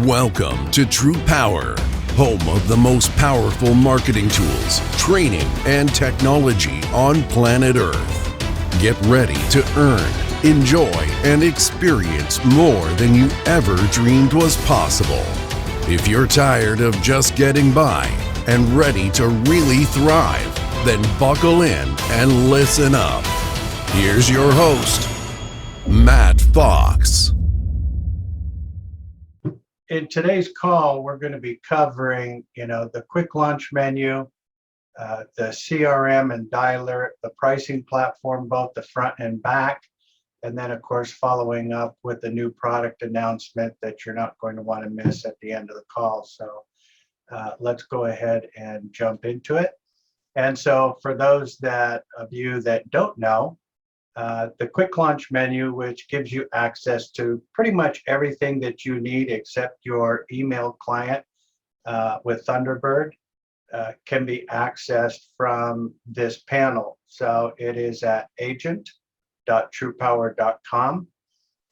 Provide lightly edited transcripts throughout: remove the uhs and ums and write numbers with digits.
Welcome to TruPowur, home of the most powerful marketing tools, training, and technology on planet Earth. Get ready to earn, enjoy, and experience more than you ever dreamed was possible. If you're tired of just getting by and ready to really thrive, then buckle in and listen up. Here's your host, Matt Fox. In today's call, we're going to be covering, the quick launch menu, the CRM and dialer, the pricing platform, both the front and back, and then, of course, following up with a new product announcement that you're not going to want to miss at the end of the call. So let's go ahead and jump into it. And so for those of you that don't know, the quick launch menu, which gives you access to pretty much everything that you need except your email client with Thunderbird, can be accessed from this panel. So it is at agent.trupowur.com.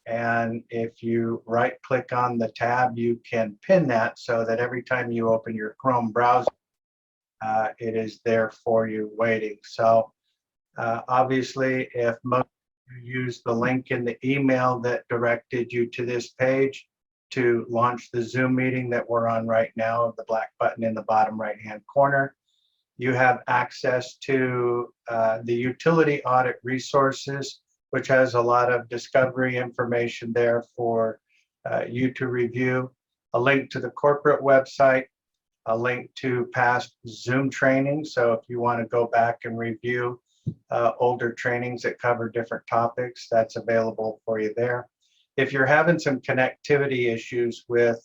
And if you right click on the tab, you can pin that so that every time you open your Chrome browser, it is there for you waiting. So obviously, if most of you use the link in the email that directed you to this page to launch the Zoom meeting that we're on right now, the black button in the bottom right-hand corner, you have access to the utility audit resources, which has a lot of discovery information there for you to review, a link to the corporate website, a link to past Zoom training. So if you want to go back and review older trainings that cover different topics, that's available for you there. If you're having some connectivity issues with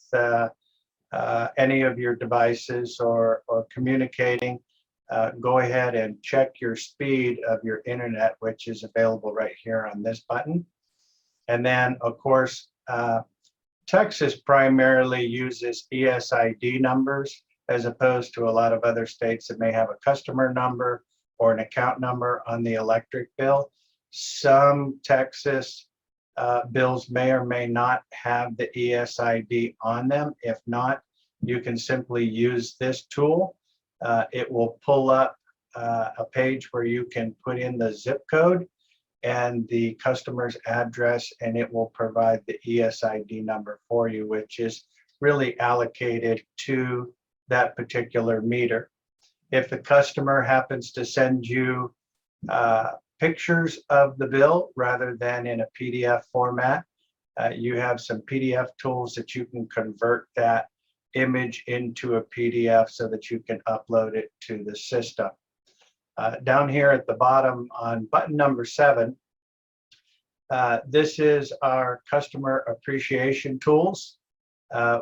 any of your devices or communicating, go ahead and check your speed of your internet, which is available right here on this button. And then, of course, Texas primarily uses ESID numbers as opposed to a lot of other states that may have a customer number or an account number on the electric bill. Some Texas bills may or may not have the ESID on them. If not, you can simply use this tool. It will pull up a page where you can put in the zip code and the customer's address, and it will provide the ESID number for you, which is really allocated to that particular meter. If the customer happens to send you pictures of the bill rather than in a PDF format, you have some PDF tools that you can convert that image into a PDF so that you can upload it to the system. Down here at the bottom on button number 7, this is our customer appreciation tools,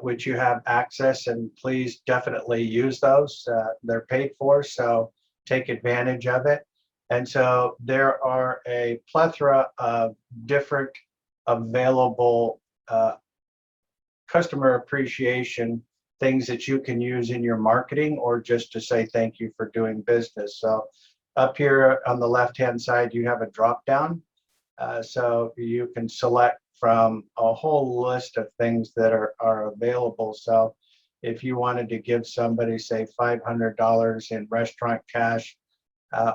which you have access, and please definitely use those. They're paid for, so take advantage of it. And so there are a plethora of different available customer appreciation things that you can use in your marketing or just to say thank you for doing business. So up here on the left-hand side, you have a drop-down. So you can select from a whole list of things that are available. So if you wanted to give somebody, say, $500 in restaurant cash,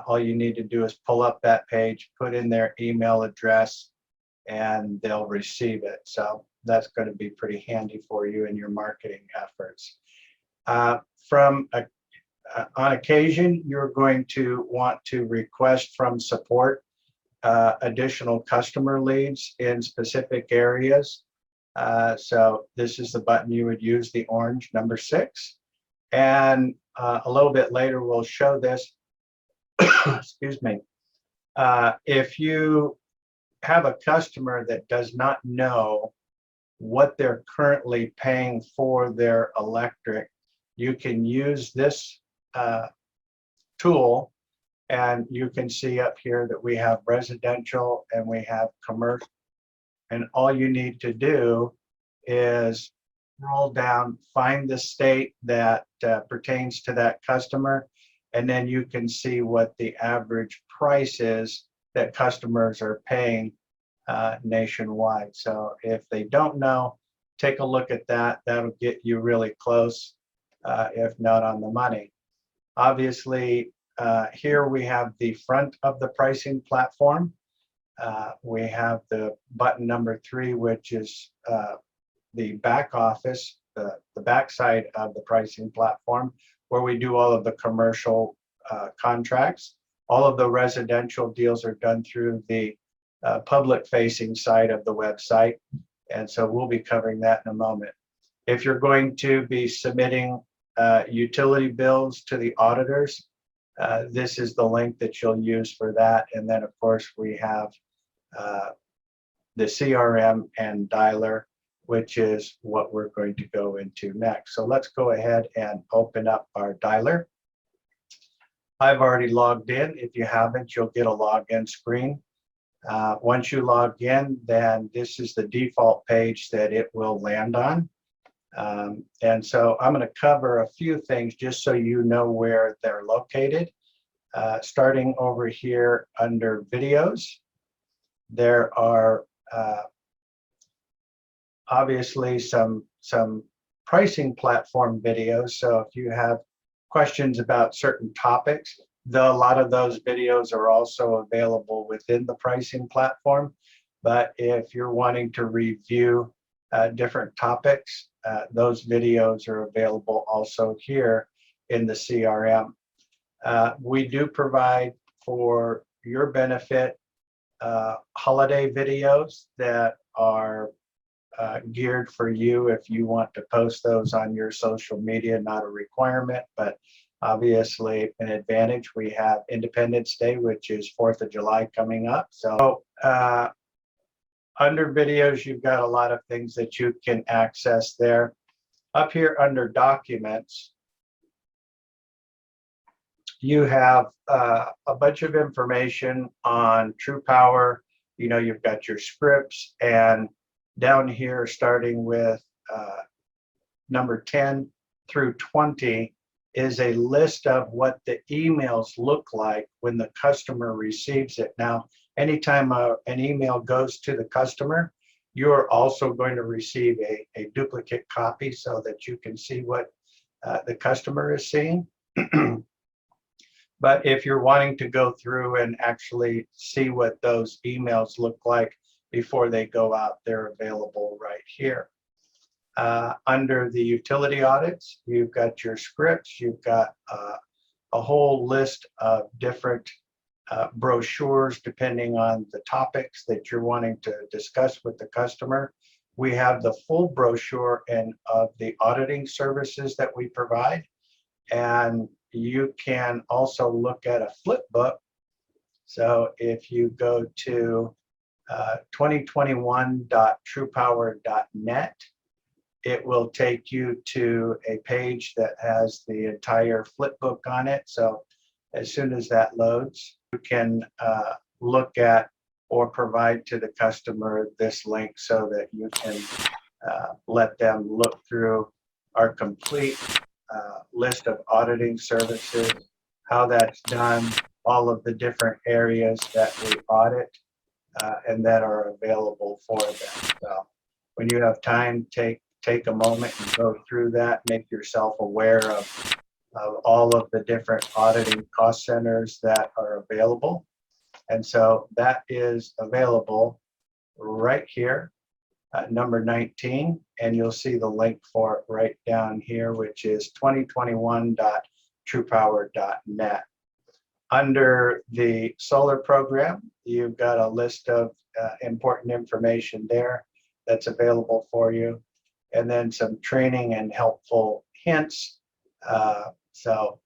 all you need to do is pull up that page, put in their email address, and they'll receive it. So that's going to be pretty handy for you in your marketing efforts. On occasion, you're going to want to request from support additional customer leads in specific areas. So this is the button you would use, the orange, number 6. And a little bit later, we'll show this. Excuse me. If you have a customer that does not know what they're currently paying for their electric, you can use this tool. And you can see up here that we have residential and we have commercial. And all you need to do is scroll down, find the state that pertains to that customer, and then you can see what the average price is that customers are paying nationwide. So if they don't know, take a look at that. That'll get you really close, if not on the money. Obviously, here we have the front of the pricing platform. We have the button number 3, which is the back office, the backside of the pricing platform, where we do all of the commercial contracts. All of the residential deals are done through the public-facing side of the website, and so we'll be covering that in a moment. If you're going to be submitting utility bills to the auditors, this is the link that you'll use for that. And then, of course, we have the CRM and dialer, which is what we're going to go into next. So let's go ahead and open up our dialer. I've already logged in. If you haven't, you'll get a login screen. Once you log in, then this is the default page that it will land on. And so I'm going to cover a few things just so you know where they're located. Starting over here under videos, there are obviously some pricing platform videos. So if you have questions about certain topics, a lot of those videos are also available within the pricing platform. But if you're wanting to review different topics, those videos are available also here in the CRM. We do provide, for your benefit, holiday videos that are geared for you if you want to post those on your social media. Not a requirement, but obviously an advantage. We have Independence Day, which is 4th of July coming up. So under videos, you've got a lot of things that you can access there. Up here under documents, you have a bunch of information on TruPowur. You know, you've got your scripts, and down here, starting with number 10 through 20, is a list of what the emails look like when the customer receives it. Now, anytime an email goes to the customer, you're also going to receive a duplicate copy so that you can see what the customer is seeing. But if you're wanting to go through and actually see what those emails look like before they go out, they're available right here. Under the utility audits, you've got your scripts, you've got a whole list of different brochures depending on the topics that you're wanting to discuss with the customer. We have the full brochure and of the auditing services that we provide. And you can also look at a flip book. So if you go to 2021.trupower.net, it will take you to a page that has the entire flip book on it. So as soon as that loads, you can look at or provide to the customer this link so that you can let them look through our complete list of auditing services, how that's done, all of the different areas that we audit and that are available for them. So when you have time, take a moment and go through that, make yourself aware of all of the different auditing cost centers that are available. And so that is available right here at number 19, and you'll see the link for it right down here, which is 2021.trupower.net. Under the solar program, you've got a list of important information there that's available for you, and then some training and helpful hints. So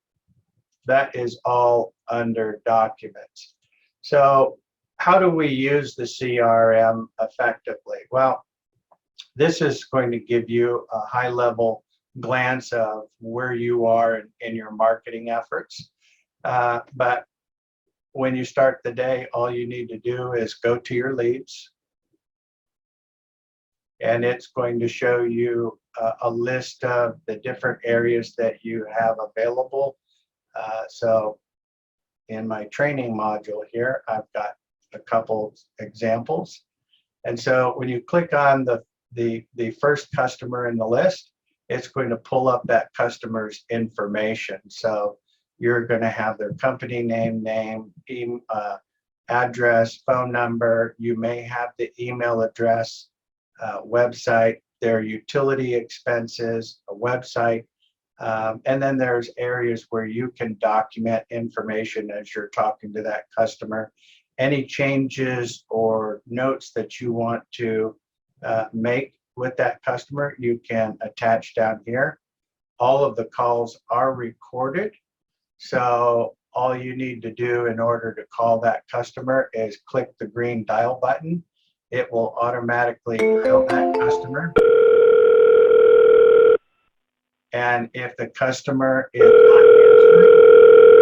that is all under documents. So how do we use the CRM effectively? Well, this is going to give you a high-level glance of where you are in your marketing efforts. But when you start the day, all you need to do is go to your leads, and it's going to show you a list of the different areas that you have available. So in my training module here, I've got a couple examples. And so when you click on the the first customer in the list, it's going to pull up that customer's information. So you're going to have their company name, address, phone number. You may have the email address, website, their utility expenses, a website. And then there's areas where you can document information as you're talking to that customer. Any changes or notes that you want to make with that customer, you can attach down here. All of the calls are recorded. So all you need to do in order to call that customer is click the green dial button. It will automatically dial that customer. And if the customer is not answering,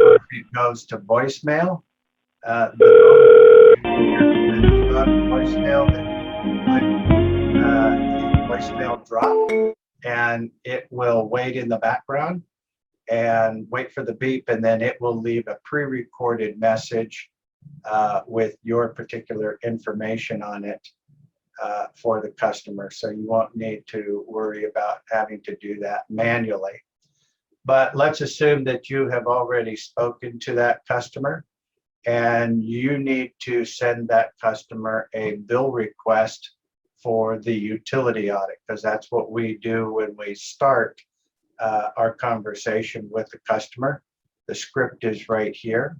or if it goes to voicemail, voicemail, then you click the voicemail drop, and it will wait in the background and wait for the beep, and then it will leave a pre-recorded message with your particular information on it for the customer. So you won't need to worry about having to do that manually. But let's assume that you have already spoken to that customer and you need to send that customer a bill request for the utility audit, because that's what we do when we start our conversation with the customer. The script is right here.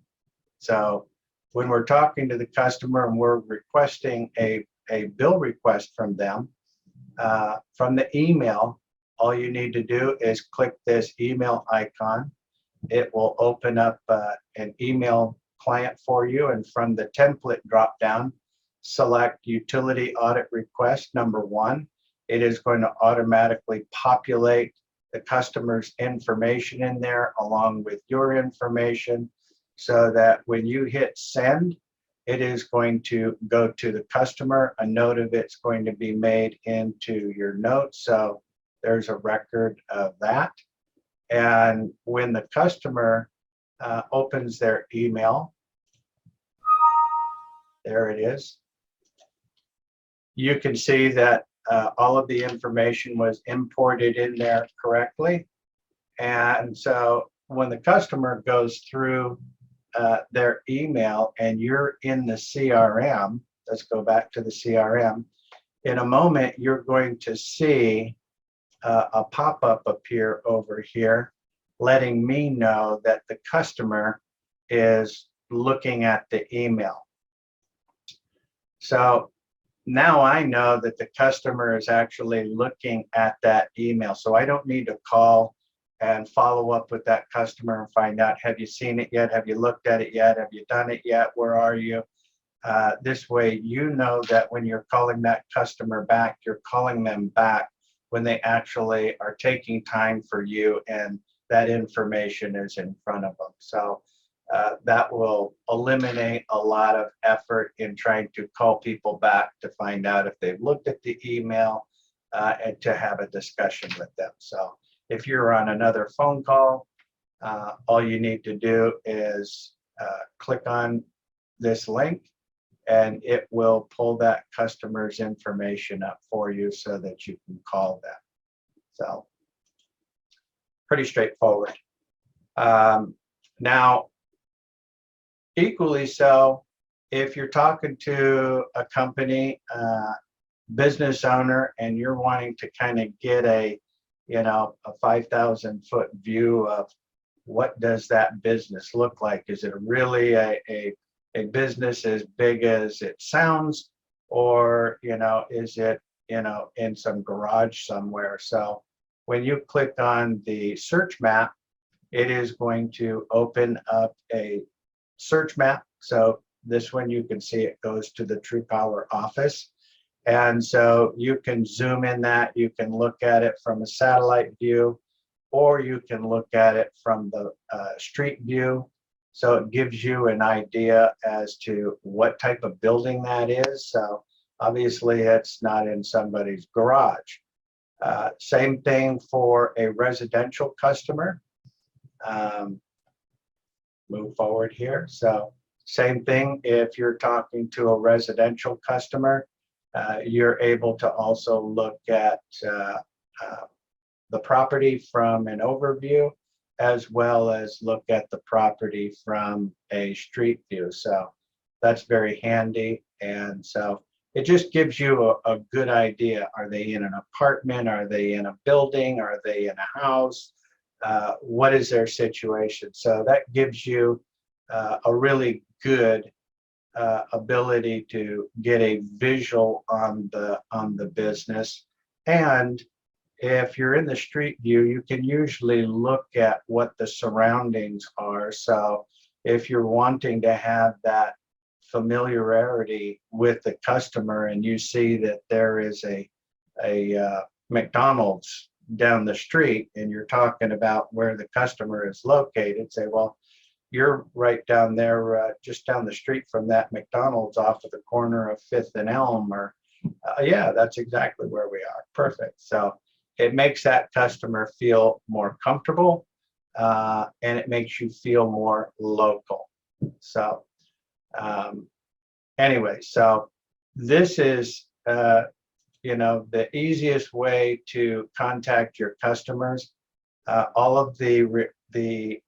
So when we're talking to the customer and we're requesting a bill request from them, from the email, all you need to do is click this email icon. It will open up an email client for you, and from the template drop down, select utility audit request number 1. It is going to automatically populate the customer's information in there along with your information, so that when you hit send, it is going to go to the customer. A note of it's going to be made into your notes, so there's a record of that. And when the customer opens their email, there it is, you can see that all of the information was imported in there correctly. And so when the customer goes through their email and you're in the CRM, let's go back to the CRM. In a moment, you're going to see a pop-up appear over here, letting me know that the customer is looking at the email. So now I know that the customer is actually looking at that email. So I don't need to call and follow up with that customer and find out, have you seen it yet? Have you looked at it yet? Have you done it yet? Where are you? This way, you know that when you're calling that customer back, you're calling them back when they actually are taking time for you and that information is in front of them. So that will eliminate a lot of effort in trying to call people back to find out if they've looked at the email and to have a discussion with them. So if you're on another phone call, all you need to do is click on this link and it will pull that customer's information up for you so that you can call them. So pretty straightforward. Now, equally so, if you're talking to a company, business owner, and you're wanting to kind of get a 5,000 foot view of what does that business look like? Is it really a business as big as it sounds, or is it in some garage somewhere? So when you click on the search map, it is going to open up a search map. So this one, you can see it goes to the TruPowur office. And so you can zoom in that, you can look at it from a satellite view, or you can look at it from the street view. So it gives you an idea as to what type of building that is. So obviously it's not in somebody's garage. Same thing for a residential customer. Move forward here. So same thing if you're talking to a residential customer, You're able to also look at the property from an overview, as well as look at the property from a street view. So that's very handy. And so it just gives you a good idea. Are they in an apartment? Are they in a building? Are they in a house? What is their situation? So that gives you a really good ability to get a visual on the business. And if you're in the street view, you can usually look at what the surroundings are. So if you're wanting to have that familiarity with the customer and you see that there is a McDonald's down the street and you're talking about where the customer is located, say, well, you're right down there, just down the street from that McDonald's off of the corner of Fifth and Elm, or yeah, that's exactly where we are. Perfect. So it makes that customer feel more comfortable, and it makes you feel more local. So anyway, so this is the easiest way to contact your customers. All of the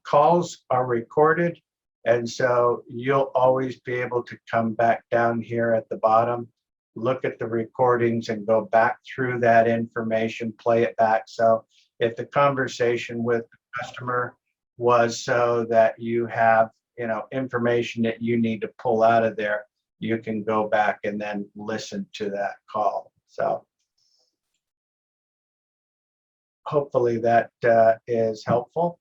calls are recorded, and so you'll always be able to come back down here at the bottom, look at the recordings and go back through that information, play it back. So if the conversation with the customer was so that you have information that you need to pull out of there, you can go back and then listen to that call. So hopefully that is helpful.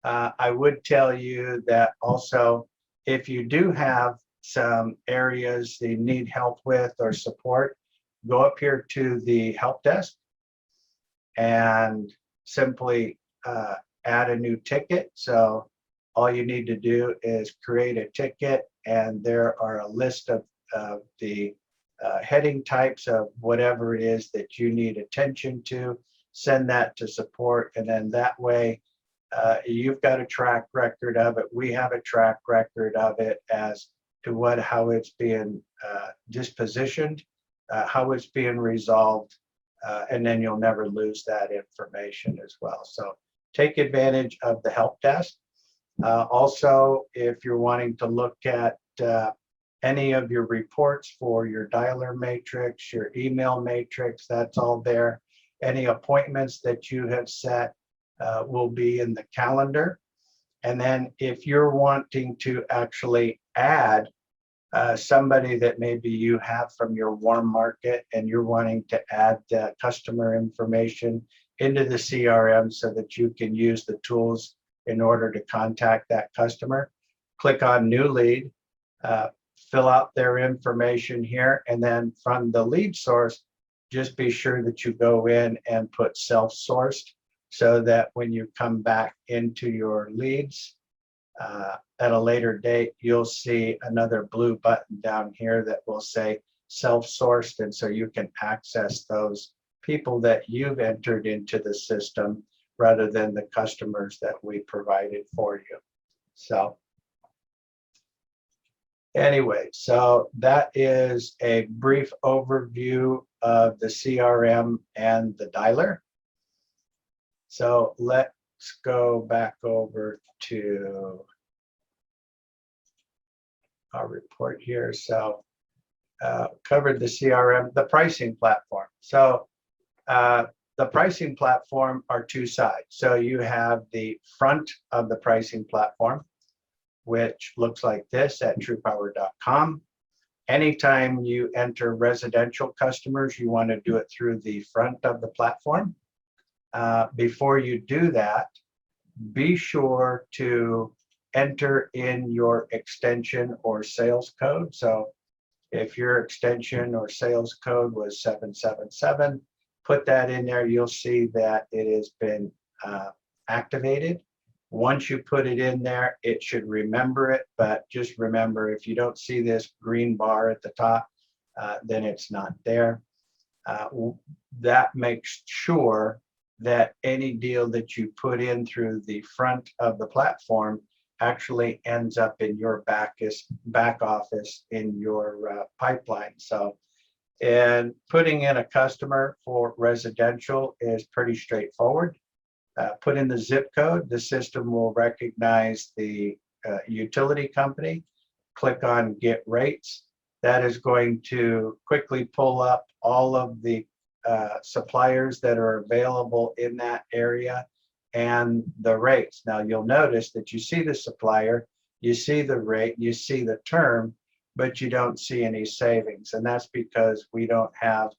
I would tell you that also, if you do have some areas that you need help with or support, go up here to the help desk and simply add a new ticket. So all you need to do is create a ticket, and there are a list of the heading types of whatever it is that you need attention to. Send that to support, and then that way you've got a track record of it. We have a track record of it as to how it's being dispositioned, how it's being resolved, and then you'll never lose that information as well. So take advantage of the help desk. Also, if you're wanting to look at any of your reports for your dialer matrix, your email matrix, that's all there. Any appointments that you have set will be in the calendar. And then if you're wanting to actually add somebody that maybe you have from your warm market and you're wanting to add customer information into the CRM so that you can use the tools in order to contact that customer, click on new lead, fill out their information here, and then from the lead source, just be sure that you go in and put self-sourced, so that when you come back into your leads at a later date, you'll see another blue button down here that will say self-sourced, and so you can access those people that you've entered into the system rather than the customers that we provided for you. So anyway, so that is a brief overview of the CRM and the dialer. So let's go back over to our report here. So covered the CRM, the pricing platform. So the pricing platform are two sides. So you have the front of the pricing platform, which looks like this at TruPowur.com. Anytime you enter residential customers, you want to do it through the front of the platform. Before you do that, be sure to enter in your extension or sales code. So if your extension or sales code was 777, put that in there. You'll see that it has been activated. Once you put it in there, it should remember it, but just remember, if you don't see this green bar at the top, then it's not there. That makes sure that any deal that you put in through the front of the platform actually ends up in your back office in your pipeline. So, and putting in a customer for residential is pretty straightforward. Put in the zip code, the system will recognize the utility company, click on get rates. That is going to quickly pull up all of the suppliers that are available in that area and the rates. Now you'll notice that you see the supplier, you see the rate, you see the term, but you don't see any savings. And that's because we don't have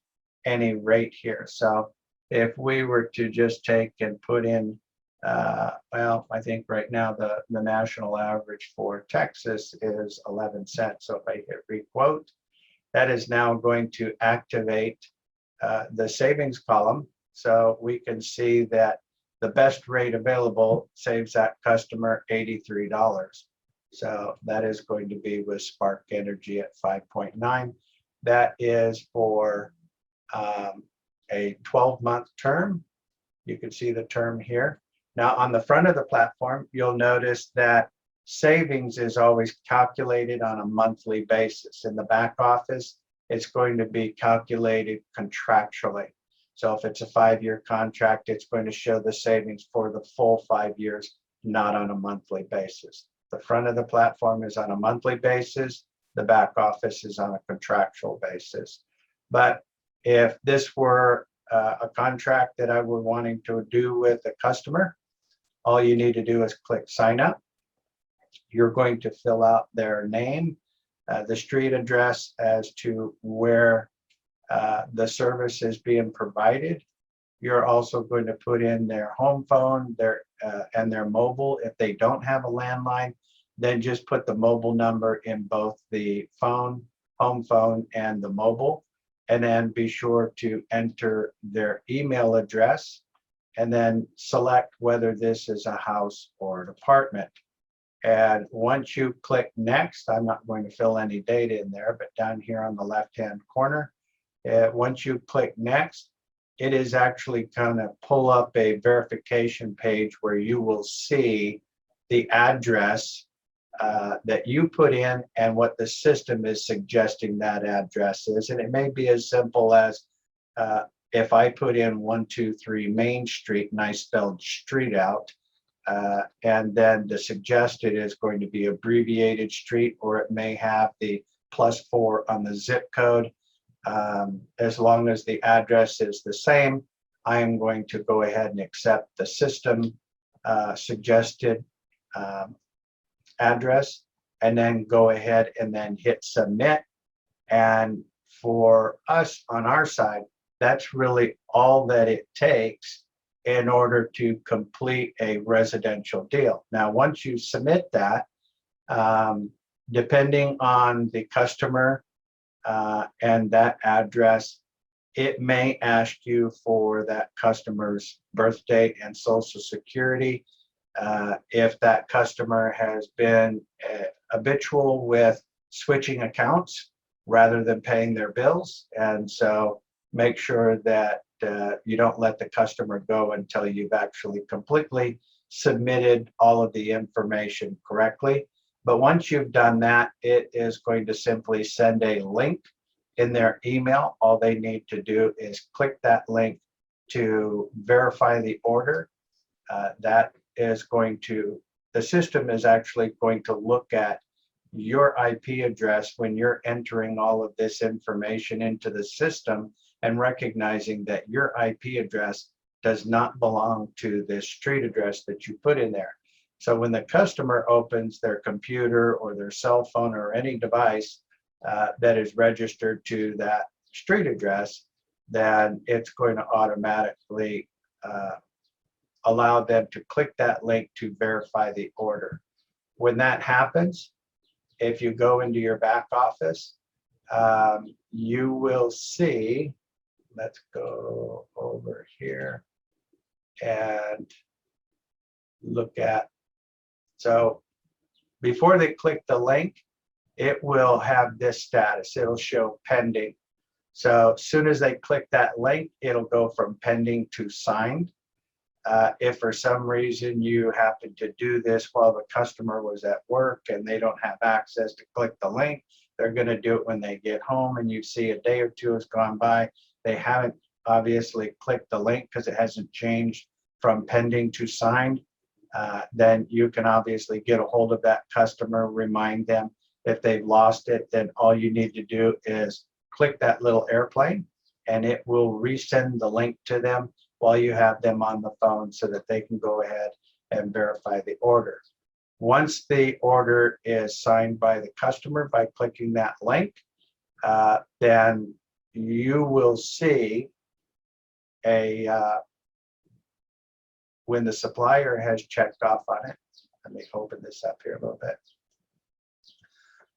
any rate here. So if we were to just take and put in, well, I think right now the national average for Texas is 11 cents. So if I hit requote, that is now going to activate the savings column. So we can see that the best rate available saves that customer $83. So that is going to be with Spark Energy at 5.9. That is for a 12-month term. You can see the term here. Now on the front of the platform, you'll notice that savings is always calculated on a monthly basis. In the back office, it's going to be calculated contractually. So if it's a 5-year contract, it's going to show the savings for the full 5 years, not on a monthly basis. The front of the platform is on a monthly basis. The back office is on a contractual basis. But if this were a contract that I were wanting to do with a customer, all you need to do is click sign up. You're going to fill out their name, the street address as to where the service is being provided. You're also going to put in their home phone, and their mobile. If they don't have a landline, then just put the mobile number in both the phone, home phone, and the mobile. And then be sure to enter their email address and then select whether this is a house or an apartment. And once you click next, I'm not going to fill any data in there, but down here on the left-hand corner, once you click next, it is actually going to pull up a verification page where you will see the address that you put in and what the system is suggesting that address is. And it may be as simple as if I put in 123 Main Street and I spelled street out, and then the suggested is going to be abbreviated street, or it may have the +4 on the zip code. As long as the address is the same, I am going to go ahead and accept the system suggested address, and then go ahead and then hit submit. And for us on our side, that's really all that it takes in order to complete a residential deal. Now, once you submit that, depending on the customer and that address, it may ask you for that customer's birth date and social security. If that customer has been habitual with switching accounts rather than paying their bills. And so make sure that you don't let the customer go until you've actually completely submitted all of the information correctly. But once you've done that, it is going to simply send a link in their email. All they need to do is click that link to verify the order. That is going to, the system is actually going to look at your IP address when you're entering all of this information into the system and recognizing that your IP address does not belong to this street address that you put in there. So when the customer opens their computer or their cell phone or any device that is registered to that street address, then it's going to automatically allow them to click that link to verify the order. When that happens, if you go into your back office, you will see, let's go over here and look at, so before they click the link, it will have this status. It'll show pending. So as soon as they click that link, it'll go from pending to signed. If for some reason you happen to do this while the customer was at work and they don't have access to click the link, they're going to do it when they get home, and you see a day or two has gone by. They haven't obviously clicked the link because it hasn't changed from pending to signed. Then you can obviously get a hold of that customer, remind them. If they've lost it, then all you need to do is click that little airplane and it will resend the link to them while you have them on the phone so that they can go ahead and verify the order. Once the order is signed by the customer by clicking that link, then you will see when the supplier has checked off on it. Let me open this up here a little bit.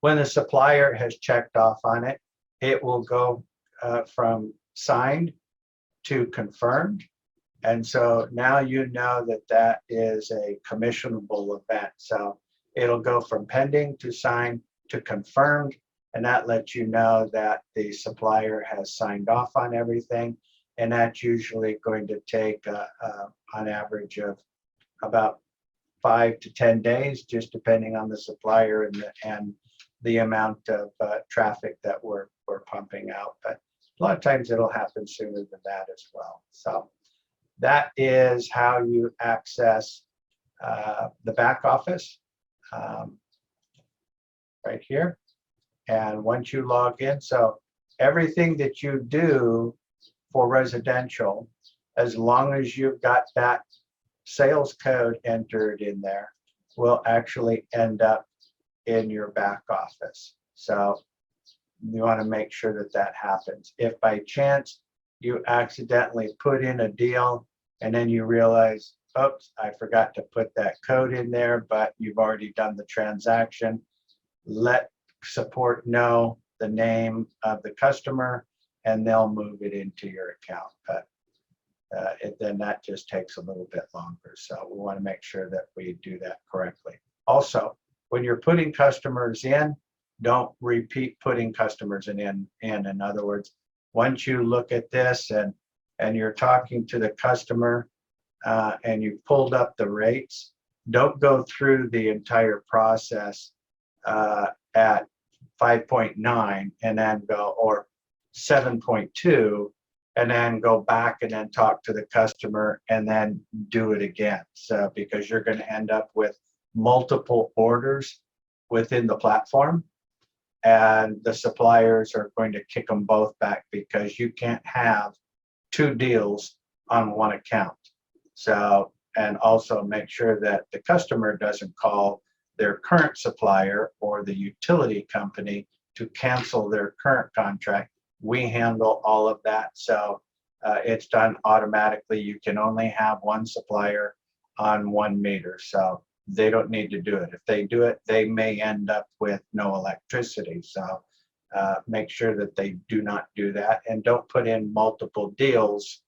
When the supplier has checked off on it, it will go from signed to confirmed. And so now you know that that is a commissionable event. So it'll go from pending to signed to confirmed, and that lets you know that the supplier has signed off on everything. And that's usually going to take on average of about 5 to 10 days, just depending on the supplier and the amount of traffic that we're pumping out. But a lot of times it'll happen sooner than that as well. So that is how you access the back office right here. And once you log in, so everything that you do for residential, as long as you've got that sales code entered in there, will actually end up in your back office. So you want to make sure that that happens. If by chance you accidentally put in a deal and then you realize, oops, I forgot to put that code in there, but you've already done the transaction, let support know the name of the customer and they'll move it into your account. But then that just takes a little bit longer. So we want to make sure that we do that correctly. Also, when you're putting customers in, don't repeat putting customers in. In other words, once you look at this and you're talking to the customer and you've pulled up the rates, don't go through the entire process at 5.9 and then go, or 7.2, and then go back and then talk to the customer and then do it again. So because you're going to end up with multiple orders within the platform, and the suppliers are going to kick them both back because you can't have two deals on one account. So, and also make sure that the customer doesn't call their current supplier or the utility company to cancel their current contract. We handle all of that. So it's done automatically. You can only have one supplier on one meter. So they don't need to do it. If they do it, they may end up with no electricity. So make sure that they do not do that, and don't put in multiple deals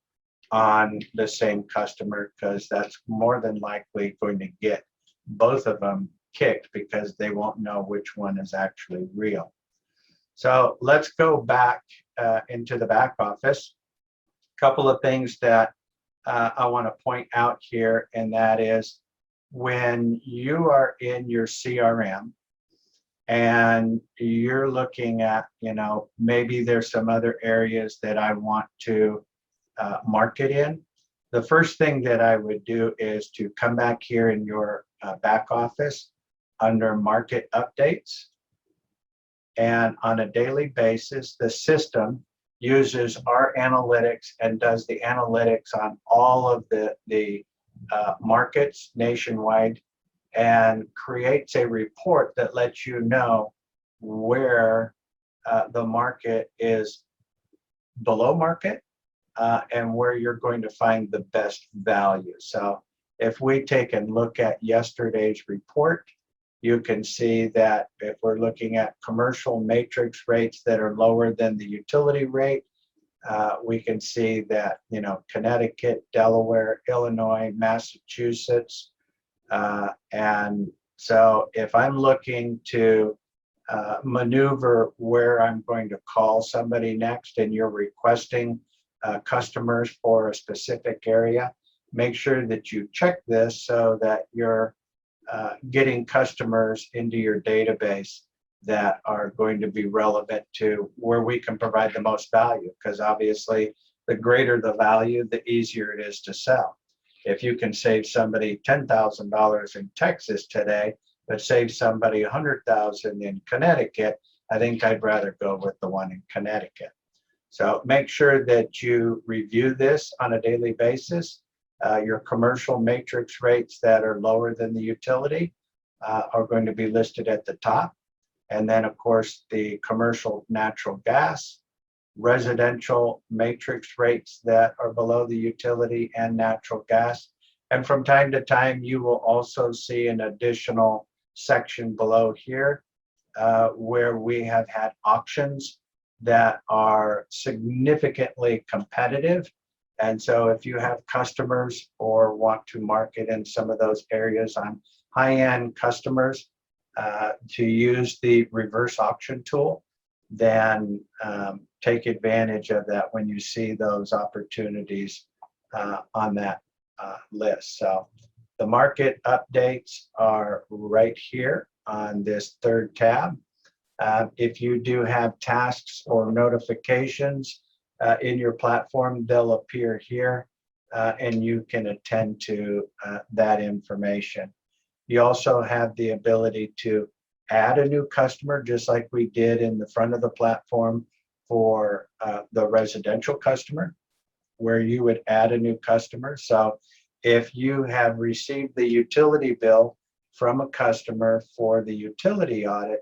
on the same customer, because that's more than likely going to get both of them kicked because they won't know which one is actually real. So let's go back into the back office. A couple of things that I want to point out here, and that is when you are in your CRM and you're looking at, maybe there's some other areas that I want to market in. The first thing that I would do is to come back here in your back office under market updates. And on a daily basis, the system uses our analytics and does the analytics on all of the markets nationwide and creates a report that lets you know where the market is below market and where you're going to find the best value. So if we take a look at yesterday's report, you can see that if we're looking at commercial matrix rates that are lower than the utility rate, we can see that, Connecticut, Delaware, Illinois, Massachusetts. And so if I'm looking to maneuver where I'm going to call somebody next and you're requesting customers for a specific area, make sure that you check this so that you're getting customers into your database that are going to be relevant to where we can provide the most value, because obviously the greater the value, the easier it is to sell. If you can save somebody $10,000 in Texas today, but save somebody $100,000 in Connecticut, I think I'd rather go with the one in Connecticut. So make sure that you review this on a daily basis. Your commercial matrix rates that are lower than the utility are going to be listed at the top. And then, of course, the commercial natural gas, residential matrix rates that are below the utility and natural gas. And from time to time, you will also see an additional section below here where we have had auctions that are significantly competitive. And so if you have customers or want to market in some of those areas on high-end customers to use the reverse auction tool, then take advantage of that when you see those opportunities on that list. So the market updates are right here on this third tab. If you do have tasks or notifications in your platform, they'll appear here and you can attend to that information. You also have the ability to add a new customer, just like we did in the front of the platform for the residential customer, where you would add a new customer. So if you have received the utility bill from a customer for the utility audit,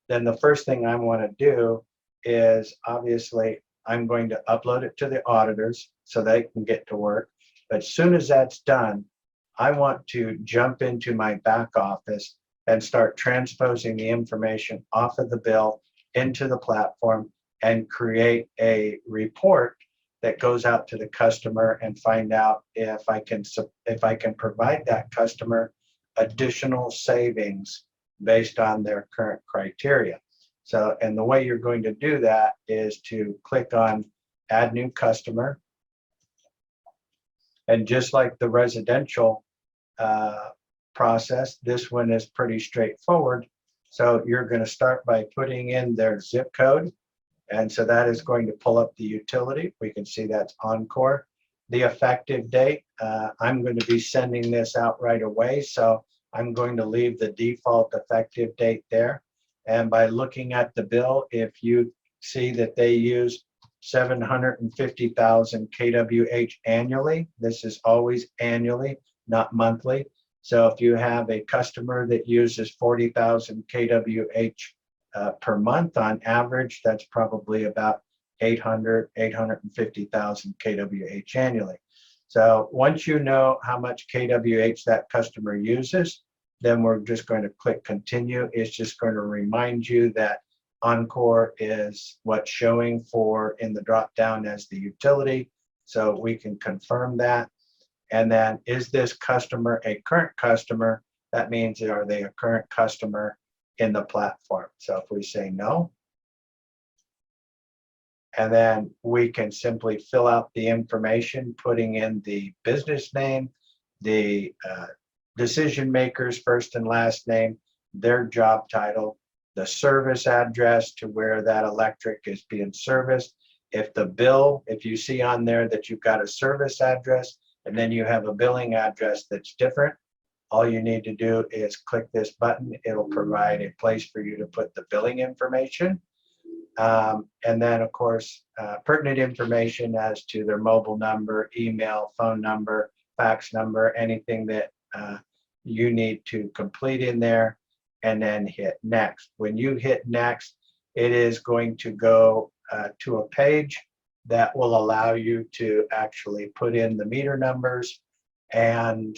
then the first thing I want to do is, obviously, I'm going to upload it to the auditors so they can get to work. But as soon as that's done, I want to jump into my back office and start transposing the information off of the bill into the platform and create a report that goes out to the customer and find out if I can provide that customer additional savings based on their current criteria. So, and the way you're going to do that is to click on Add New Customer. And just like the residential process, this one is pretty straightforward. So you're going to start by putting in their zip code. And so that is going to pull up the utility. We can see that's Encore. The effective date, I'm going to be sending this out right away. So I'm going to leave the default effective date there. And by looking at the bill, if you see that they use 750,000 kWh annually, this is always annually, not monthly. So if you have a customer that uses 40,000 kWh per month on average, that's probably about 850,000 kWh annually. So once you know how much kWh that customer uses, then we're just going to click continue. It's just going to remind you that Encore is what's showing for in the drop down as the utility. So we can confirm that. And then, is this customer a current customer? That means, are they a current customer in the platform? So if we say no, and then we can simply fill out the information, putting in the business name, the decision maker's first and last name, their job title, the service address to where that electric is being serviced. If the bill, if you see on there that you've got a service address and then you have a billing address that's different, all you need to do is click this button. It'll provide a place for you to put the billing information. And then, of course, pertinent information as to their mobile number, email, phone number, fax number, anything that you need to complete in there, and then hit next. When you hit next, it is going to go to a page that will allow you to actually put in the meter numbers and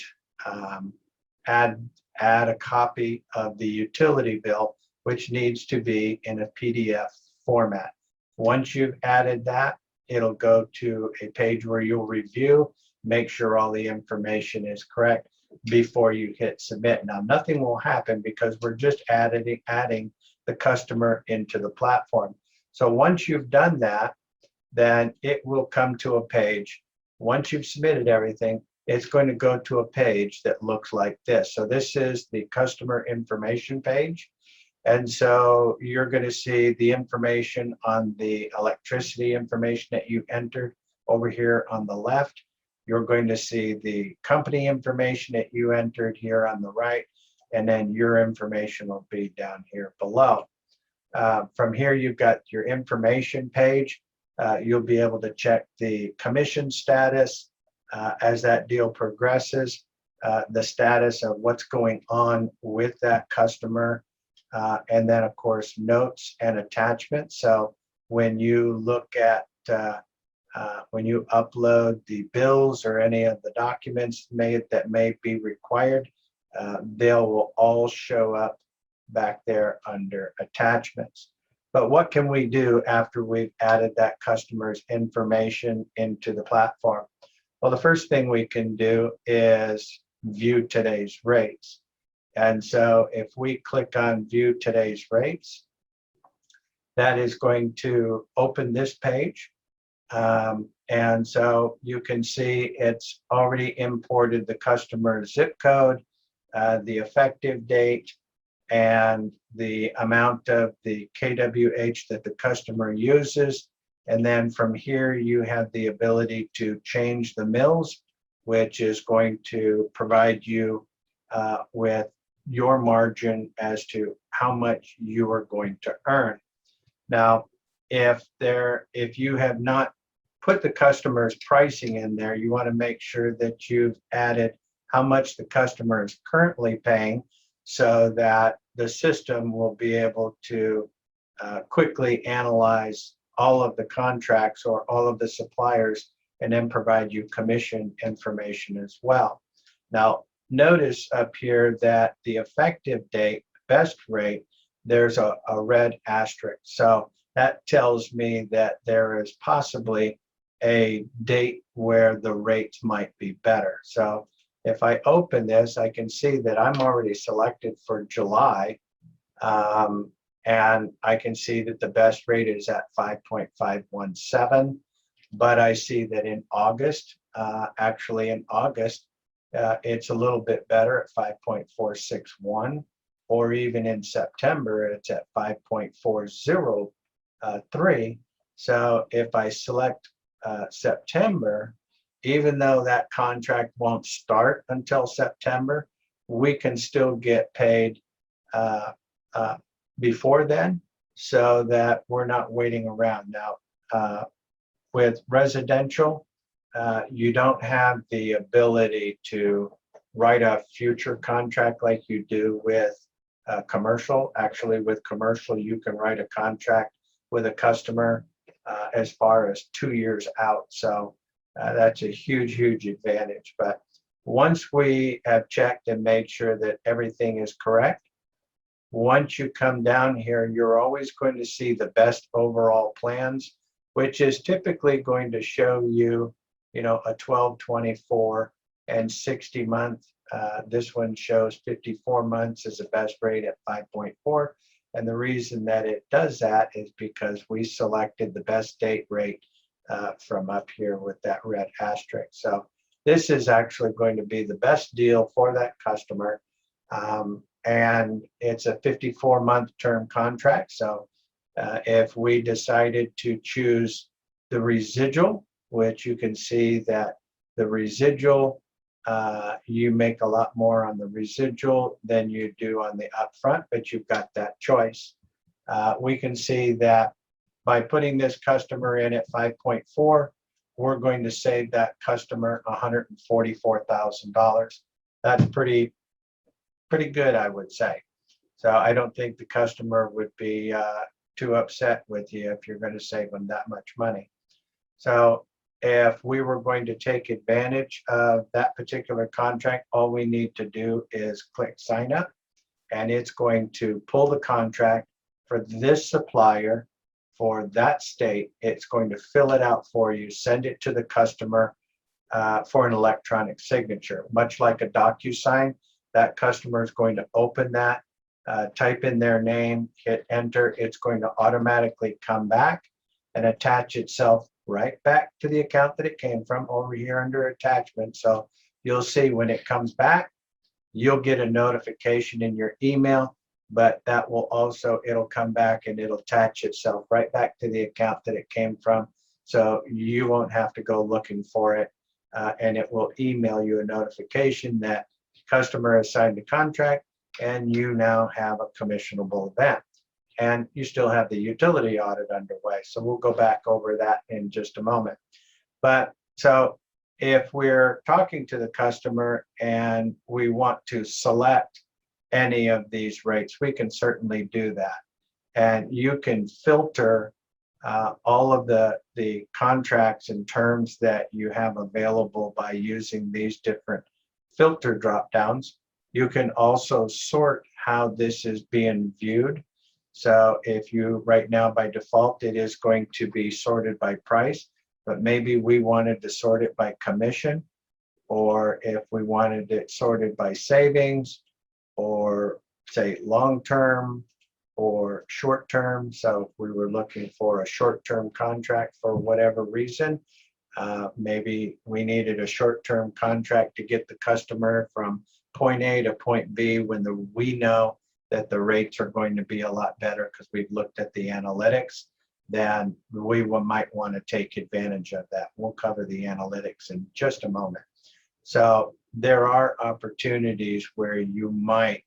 add a copy of the utility bill, which needs to be in a PDF format. Once you've added that, it'll go to a page where you'll review, make sure all the information is correct before you hit submit. Now, nothing will happen because we're just adding the customer into the platform. So once you've done that, then it will come to a page. Once you've submitted everything, it's going to go to a page that looks like this. So this is the customer information page. And so you're going to see the information on the electricity information that you entered over here on the left. You're going to see the company information that you entered here on the right, and then your information will be down here below. From here, you've got your information page. You'll be able to check the commission status as that deal progresses, the status of what's going on with that customer, and then, of course, notes and attachments. So when you look at when you upload the bills or any of the documents that may be required, they will all show up back there under attachments. But what can we do after we've added that customer's information into the platform? Well, the first thing we can do is view today's rates. And so if we click on view today's rates, that is going to open this page. And so you can see it's already imported the customer zip code, the effective date, and the amount of the kWh that the customer uses. And then from here, you have the ability to change the mills, which is going to provide you with your margin as to how much you are going to earn. Now, if you have not put the customer's pricing in there, you want to make sure that you've added how much the customer is currently paying, so that the system will be able to quickly analyze all of the contracts or all of the suppliers and then provide you commission information as well. Now, notice up here that the effective date, best rate, there's a red asterisk. So that tells me that there is possibly a date where the rates might be better. So if I open this, I can see that I'm already selected for July, and I can see that the best rate is at 5.517, but I see that in August, actually in August, it's a little bit better at 5.461, or even in September, it's at 5.403. So if I select September, even though that contract won't start until September, we can still get paid before then, so that we're not waiting around. Now, with residential, you don't have the ability to write a future contract like you do with commercial. Actually, with commercial, you can write a contract with a customer as far as 2 years out. So that's a huge, huge advantage. But once we have checked and made sure that everything is correct, once you come down here, you're always going to see the best overall plans, which is typically going to show you, a 12, 24, and 60 month. This one shows 54 months as the best rate at 5.4. And the reason that it does that is because we selected the best date rate from up here with that red asterisk. So this is actually going to be the best deal for that customer. And it's a 54-month term contract. So if we decided to choose the residual, which you can see that the residual, you make a lot more on the residual than you do on the upfront, but you've got that choice. We can see that by putting this customer in at 5.4, we're going to save that customer $144,000. That's pretty good, I would say. So I don't think the customer would be too upset with you if you're going to save them that much money. So if we were going to take advantage of that particular contract, all we need to do is click sign up, and it's going to pull the contract for this supplier for that state. It's going to fill it out for you, send it to the customer for an electronic signature, much like a DocuSign. That customer is going to open that, type in their name, hit enter. It's going to automatically come back and attach itself right back to the account that it came from over here under attachment. So you'll see when it comes back, you'll get a notification in your email, but that will also, it'll come back and it'll attach itself right back to the account that it came from. So you won't have to go looking for it. And it will email you a notification that customer has signed a contract and you now have a commissionable event. And you still have the utility audit underway. So we'll go back over that in just a moment. But so if we're talking to the customer and we want to select any of these rates, we can certainly do that. And you can filter all of the contracts and terms that you have available by using these different filter drop downs. You can also sort how this is being viewed. So if you, right now by default, it is going to be sorted by price, but maybe we wanted to sort it by commission, or if we wanted it sorted by savings, or say long-term or short-term. So if we were looking for a short-term contract for whatever reason, maybe we needed a short-term contract to get the customer from point A to point B when we know that the rates are going to be a lot better because we've looked at the analytics, then we might want to take advantage of that. We'll cover the analytics in just a moment. So there are opportunities where you might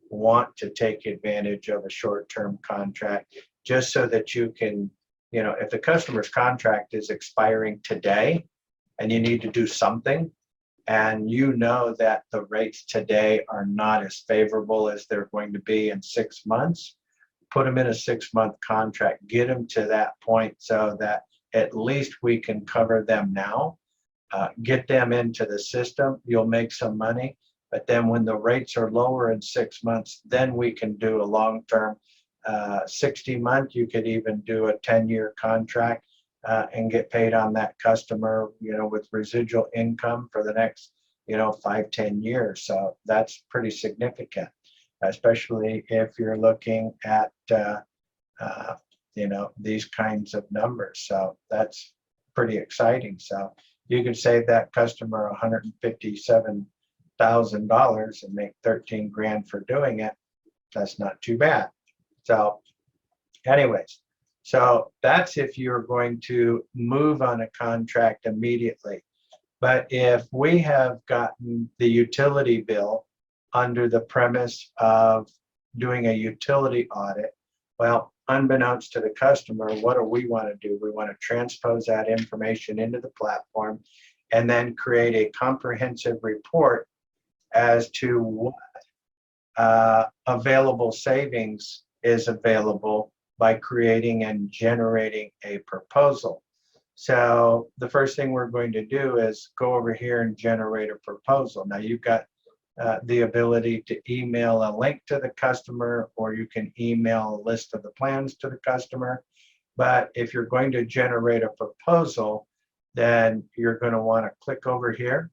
want to take advantage of a short-term contract just so that you can, if the customer's contract is expiring today and you need to do something, and you know that the rates today are not as favorable as they're going to be in 6 months, put them in a 6-month contract, get them to that point so that at least we can cover them now, get them into the system, you'll make some money. But then when the rates are lower in 6 months, then we can do a long-term 60-month. You could even do a 10-year contract and get paid on that customer, with residual income for the next, 5-10 years. So that's pretty significant, especially if you're looking at, these kinds of numbers. So that's pretty exciting. So you can save that customer $157,000 and make 13 grand for doing it. That's not too bad. So anyways, so that's if you're going to move on a contract immediately. But if we have gotten the utility bill under the premise of doing a utility audit, well, unbeknownst to the customer, what do we want to do? We want to transpose that information into the platform and then create a comprehensive report as to what available savings is available by creating and generating a proposal. So the first thing we're going to do is go over here and generate a proposal. Now you've got the ability to email a link to the customer, or you can email a list of the plans to the customer. But if you're going to generate a proposal, then you're going to want to click over here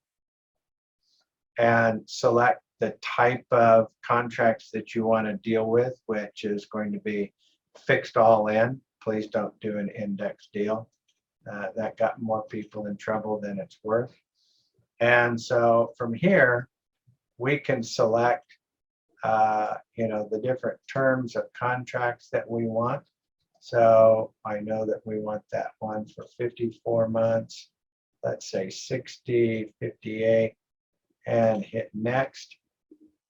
and select the type of contracts that you want to deal with, which is going to be fixed all in. Please don't do an index deal. That got more people in trouble than it's worth. And so from here, we can select, the different terms of contracts that we want. So I know that we want that one for 54 months, let's say 60, 58, and hit next.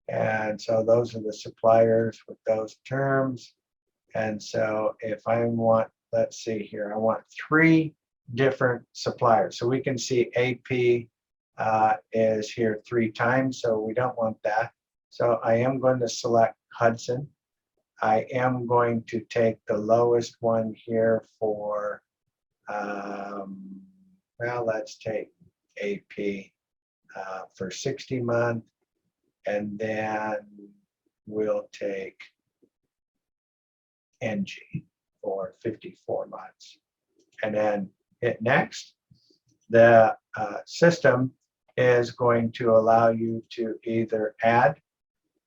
And so those are the suppliers with those terms. And so if I want, let's see here, I want 3 different suppliers. So we can see AP is here 3 times, so we don't want that. So I am going to select Hudson. I am going to take the lowest one here for, let's take AP for 60 months, and then we'll take NG for 54 months. And then hit next. The system is going to allow you to either add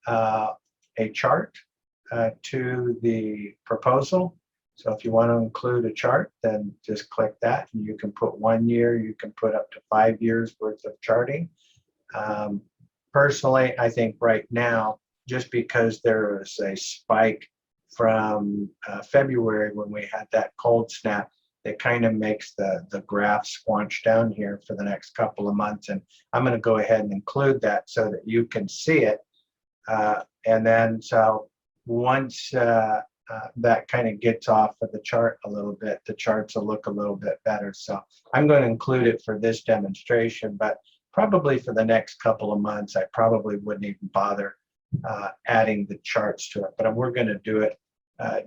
a chart to the proposal. So if you want to include a chart, then just click that, and you can put 1 year, you can put up to 5 years worth of charting. Personally, I think right now, just because there is a spike from February when we had that cold snap, it kind of makes the graph squanch down here for the next couple of months. And I'm going to go ahead and include that so that you can see it. And then so once that kind of gets off of the chart a little bit, the charts will look a little bit better. So I'm going to include it for this demonstration, but probably for the next couple of months, I probably wouldn't even bother adding the charts to it. But we're going to do it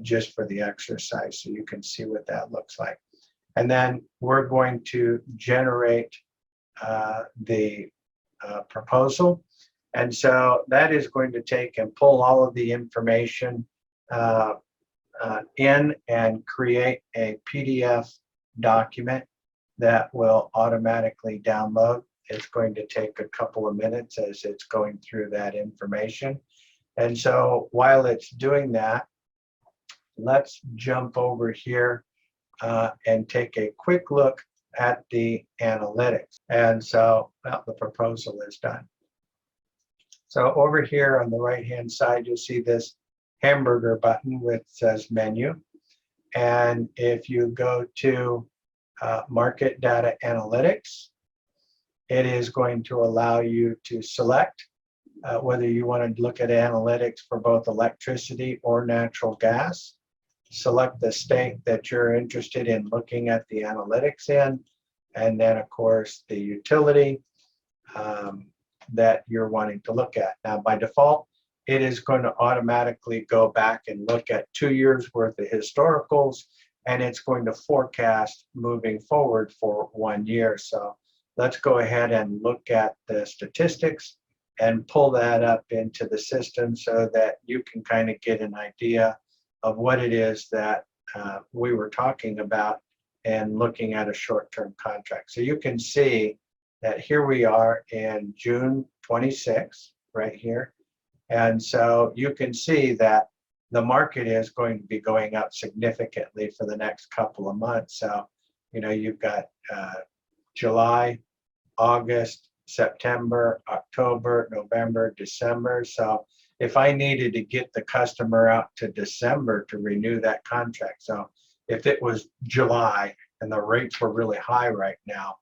just for the exercise so you can see what that looks like. And then we're going to generate the proposal. And so that is going to take and pull all of the information in and create a PDF document that will automatically download. It's going to take a couple of minutes as it's going through that information. And so while it's doing that, let's jump over here and take a quick look at the analytics. And so well, the proposal is done. So over here on the right-hand side, you'll see this hamburger button which says menu. And if you go to Market Data Analytics, it is going to allow you to select whether you want to look at analytics for both electricity or natural gas. Select the state that you're interested in looking at the analytics in, and then of course the utility that you're wanting to look at. Now by default, it is going to automatically go back and look at 2 years worth of historicals, and it's going to forecast moving forward for 1 year. So let's go ahead and look at the statistics and pull that up into the system so that you can kind of get an idea of what it is that we were talking about and looking at a short-term contract. So you can see that here we are in June 26, right here. And so you can see that the market is going to be going up significantly for the next couple of months. So, you know, you've got July, August, September, October, November, December. So if I needed to get the customer out to December to renew that contract, so if it was July and the rates were really high right now,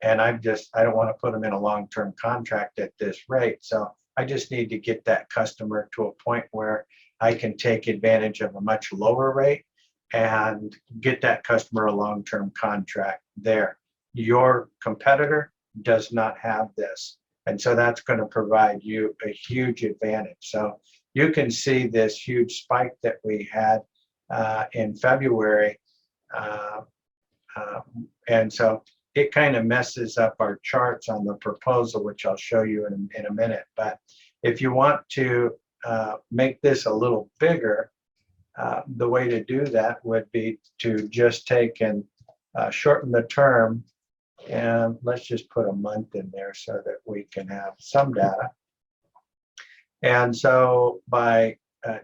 and I don't want to put them in a long-term contract at this rate. So I just need to get that customer to a point where I can take advantage of a much lower rate and get that customer a long-term contract there. Your competitor does not have this. And so that's going to provide you a huge advantage. So you can see this huge spike that we had in February. And so it kind of messes up our charts on the proposal, which I'll show you in a minute. But if you want to make this a little bigger, the way to do that would be to just take and shorten the term. And let's just put a month in there so that we can have some data. And so by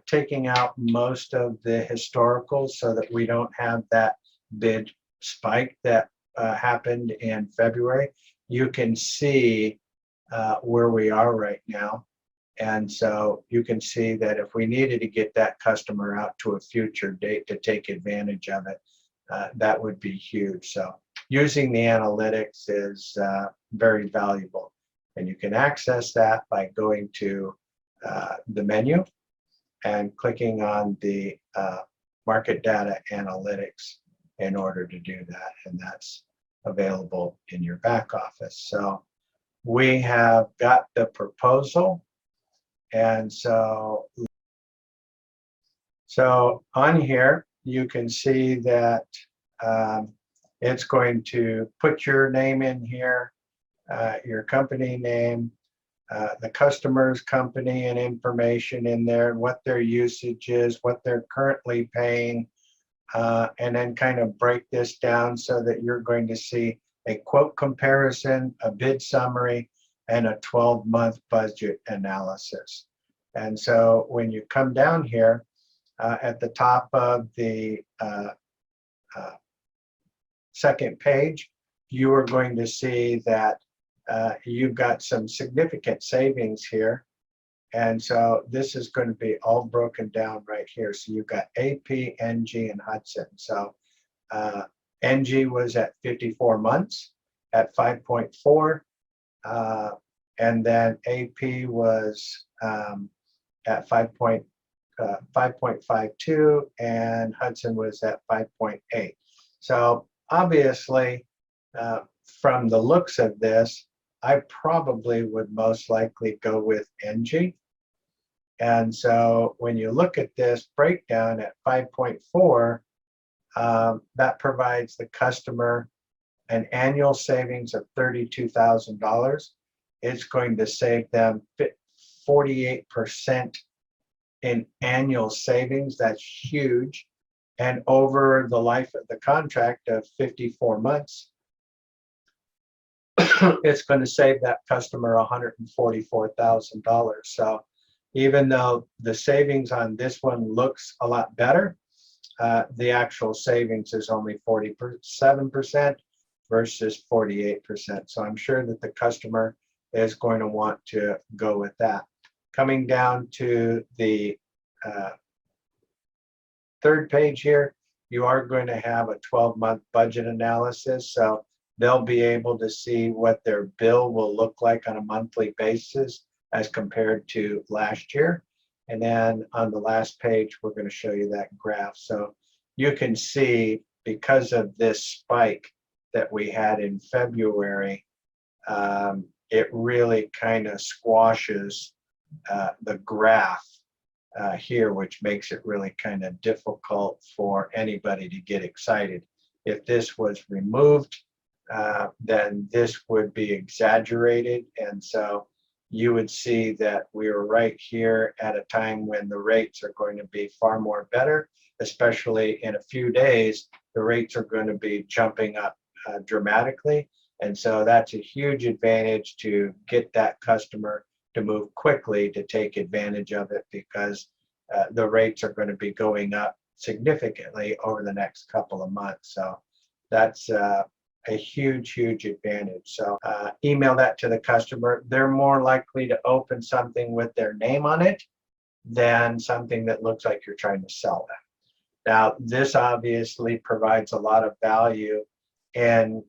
taking out most of the historicals so that we don't have that big spike that happened in February, you can see where we are right now. And so you can see that if we needed to get that customer out to a future date to take advantage of it, that would be huge. So using the analytics is very valuable. And you can access that by going to the menu and clicking on the Market Data Analytics in order to do that. And that's available in your back office. So we have got the proposal. And so on here, you can see that it's going to put your name in here, your company name, the customer's company and information in there, what their usage is, what they're currently paying, and then kind of break this down so that you're going to see a quote comparison, a bid summary, and a 12-month budget analysis. And so when you come down here at the top of the second page, you are going to see that you've got some significant savings here. And so this is going to be all broken down right here. So you've got AP, NG, and Hudson. So NG was at 54 months at 5.4. And then AP was at 5.52, and Hudson was at 5.8. So obviously, from the looks of this, I probably would most likely go with NG. And so when you look at this breakdown at 5.4, that provides the customer an annual savings of $32,000. It's going to save them 48% in annual savings. That's huge. And over the life of the contract of 54 months, it's going to save that customer $144,000. So even though the savings on this one looks a lot better, the actual savings is only 47% versus 48%. So I'm sure that the customer is going to want to go with that. Coming down to the third page here, you are going to have a 12-month budget analysis. So they'll be able to see what their bill will look like on a monthly basis as compared to last year. And then on the last page, we're going to show you that graph. So you can see, because of this spike that we had in February, it really kind of squashes the graph here, which makes it really kind of difficult for anybody to get excited. If this was removed, then this would be exaggerated. And so you would see that we are right here at a time when the rates are going to be far more better, especially in a few days, the rates are going to be jumping up dramatically. And so that's a huge advantage to get that customer to move quickly to take advantage of it, because the rates are going to be going up significantly over the next couple of months. So that's a huge advantage. So email that to the customer. They're more likely to open something with their name on it than something that looks like you're trying to sell them. Now, this obviously provides a lot of value in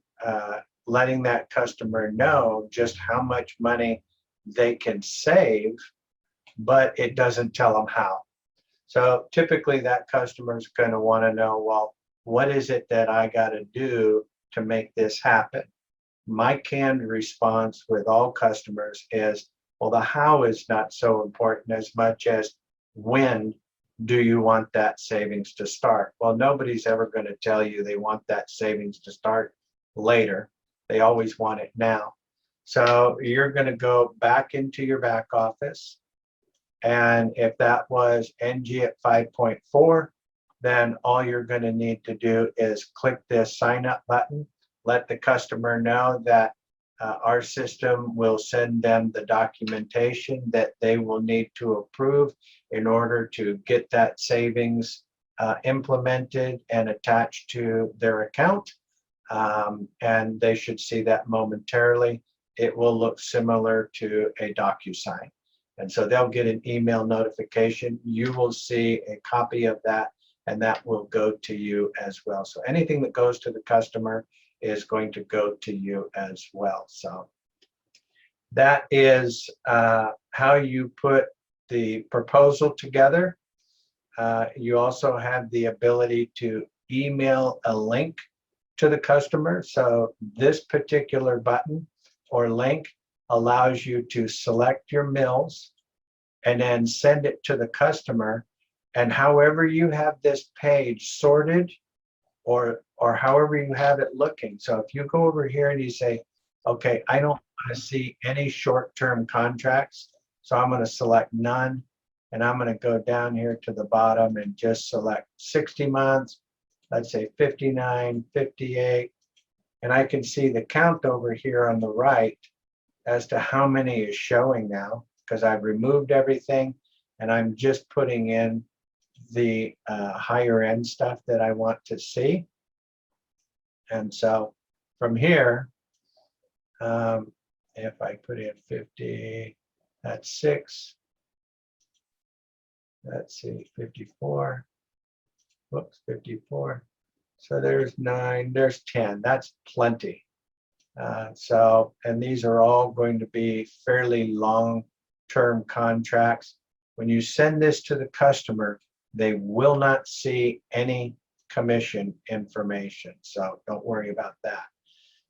letting that customer know just how much money they can save, but it doesn't tell them how. So typically that customer is going to want to know, well, what is it that I got to do to make this happen? My canned response with all customers is, well, the how is not so important as much as when do you want that savings to start? Well, nobody's ever going to tell you they want that savings to start later. They always want it now. So you're going to go back into your back office. And if that was NG at 5.4, then all you're going to need to do is click this sign up button, let the customer know that our system will send them the documentation that they will need to approve in order to get that savings implemented and attached to their account. And they should see that momentarily. It will look similar to a DocuSign. And so they'll get an email notification. You will see a copy of that, and that will go to you as well. So anything that goes to the customer is going to go to you as well. So that is how you put the proposal together. You also have the ability to email a link to the customer. So this particular button or link allows you to select your mills and then send it to the customer. And however you have this page sorted, or however you have it looking. So if you go over here and you say, okay, I don't want to see any short-term contracts, so I'm going to select none, and I'm going to go down here to the bottom and just select 60 months, let's say 59, 58, and I can see the count over here on the right as to how many is showing now, because I've removed everything and I'm just putting in the higher end stuff that I want to see. And so from here, if I put in 50, that's 6. Let's see, 54. Whoops, 54. So there's 9, there's 10. That's plenty. And these are all going to be fairly long-term contracts. When you send this to the customer, they will not see any commission information. So don't worry about that.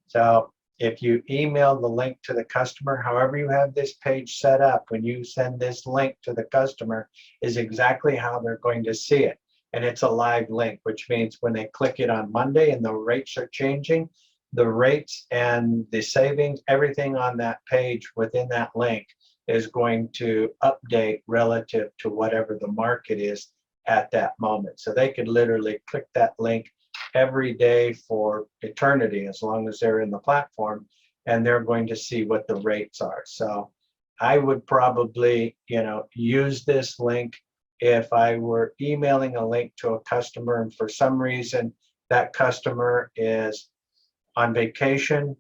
So if you email the link to the customer, however you have this page set up, when you send this link to the customer is exactly how they're going to see it. And it's a live link, which means when they click it on Monday and the rates are changing, the rates and the savings, everything on that page within that link is going to update relative to whatever the market is at that moment. So they could literally click that link every day for eternity, as long as they're in the platform, and they're going to see what the rates are. So I would probably, use this link if I were emailing a link to a customer and for some reason that customer is on vacation,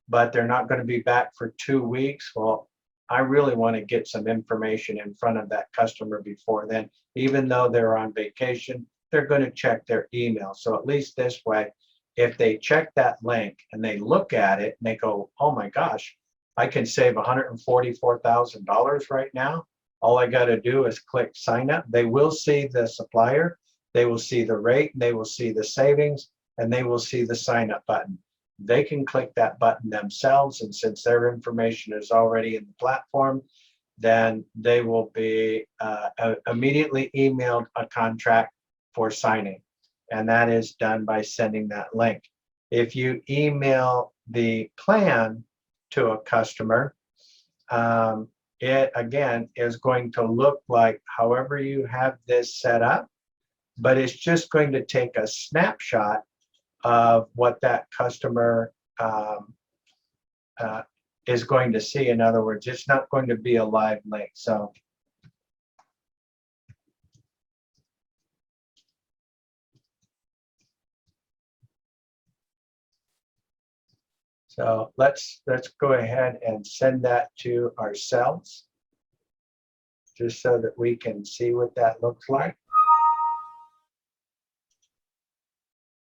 but they're not going to be back for 2 weeks. Well, I really want to get some information in front of that customer before then. Even though they're on vacation, they're going to check their email. So at least this way, if they check that link and they look at it and they go, oh my gosh, I can save $144,000 right now. All I got to do is click sign up. They will see the supplier, they will see the rate, they will see the savings, and they will see the sign up button. They can click that button themselves, and since their information is already in the platform, then they will be immediately emailed a contract for signing, and that is done by sending that link. If you email the plan to a customer, it again is going to look like however you have this set up, but it's just going to take a snapshot of what that customer is going to see. In other words, it's not going to be a live link. So let's go ahead and send that to ourselves, just so that we can see what that looks like.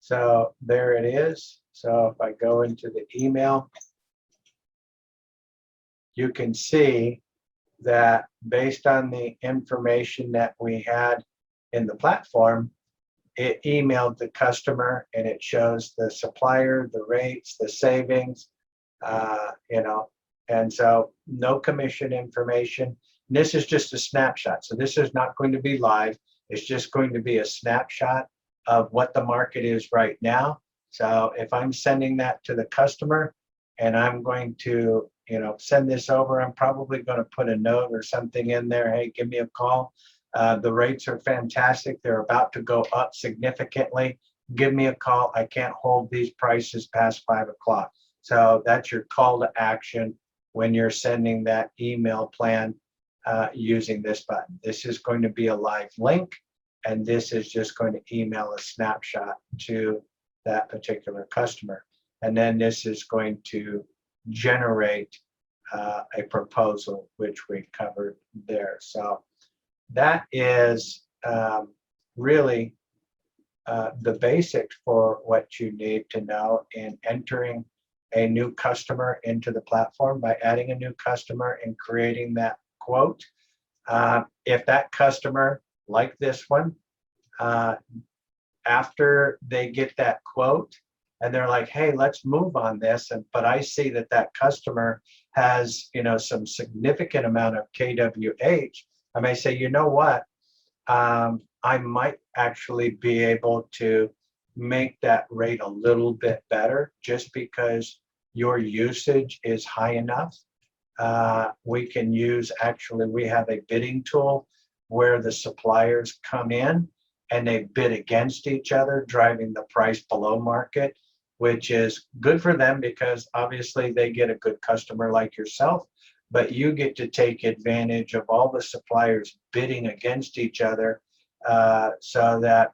So there it is. So if I go into the email, you can see that based on the information that we had in the platform, it emailed the customer and it shows the supplier, the rates, the savings, and so no commission information. And this is just a snapshot. So this is not going to be live. It's just going to be a snapshot of what the market is right now. So if I'm sending that to the customer and I'm going to, send this over, I'm probably going to put a note or something in there. Hey, give me a call. The rates are fantastic. They're about to go up significantly. Give me a call. I can't hold these prices past 5 o'clock. So that's your call to action when you're sending that email plan using this button. This is going to be a live link, and this is just going to email a snapshot to that particular customer. And then this is going to generate a proposal, which we covered there. So that is really the basics for what you need to know in entering a new customer into the platform by adding a new customer and creating that quote. If that customer, like this one, after they get that quote and they're like, hey, let's move on this, but I see that that customer has some significant amount of KWH, I may say, you know what, I might actually be able to make that rate a little bit better just because your usage is high enough. We can use, actually, we have a bidding tool where the suppliers come in and they bid against each other, driving the price below market, which is good for them because obviously they get a good customer like yourself, but you get to take advantage of all the suppliers bidding against each other, so that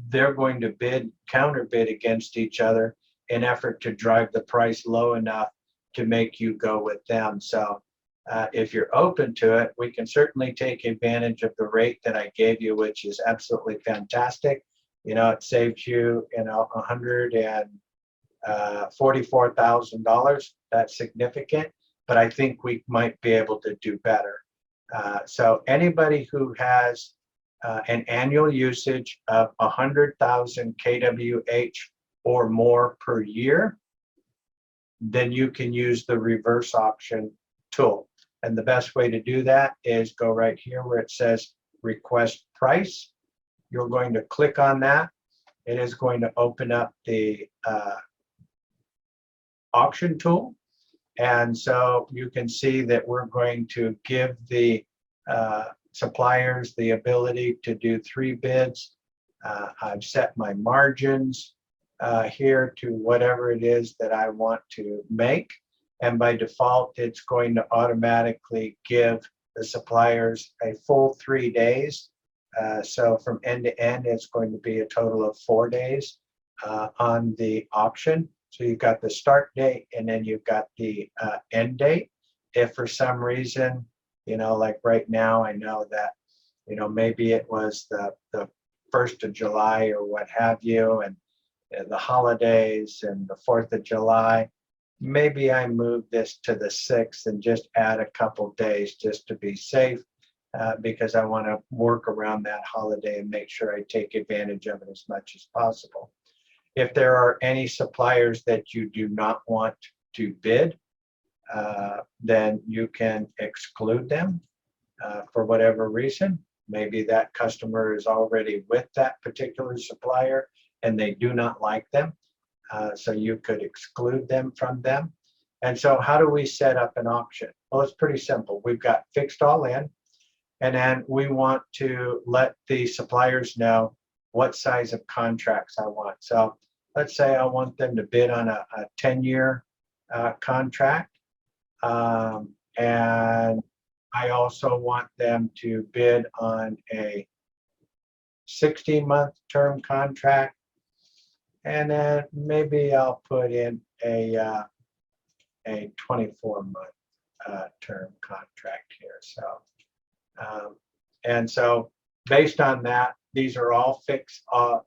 they're going to counter bid against each other in effort to drive the price low enough to make you go with them. So if you're open to it, we can certainly take advantage of the rate that I gave you, which is absolutely fantastic. You know, it saves you, you know, $144,000. That's significant, but I think we might be able to do better. So anybody who has an annual usage of 100,000 kWh or more per year, then you can use the reverse auction tool. And the best way to do that is go right here where it says request price. You're going to click on that. It is going to open up the auction tool. And so you can see that we're going to give the suppliers the ability to do 3 bids. I've set my margins here to whatever it is that I want to make. And by default, it's going to automatically give the suppliers a full 3 days. So from end to end, it's going to be a total of 4 days on the auction. So you've got the start date and then you've got the end date. If for some reason, you know, like right now, I know that, you know, maybe it was the 1st of July or what have you, and the holidays and the 4th of July, maybe I move this to the 6th and just add a couple days just to be safe, because I want to work around that holiday and make sure I take advantage of it as much as possible. If there are any suppliers that you do not want to bid, then you can exclude them for whatever reason. Maybe that customer is already with that particular supplier and they do not like them. So you could exclude them from them. And so how do we set up an auction? Well, it's pretty simple. We've got fixed all in, and then we want to let the suppliers know what size of contracts I want. So let's say I want them to bid on a 10-year contract. And I also want them to bid on a 16-month term contract. And then maybe I'll put in a 24-month term contract here. So, and so based on that, these are all fixed all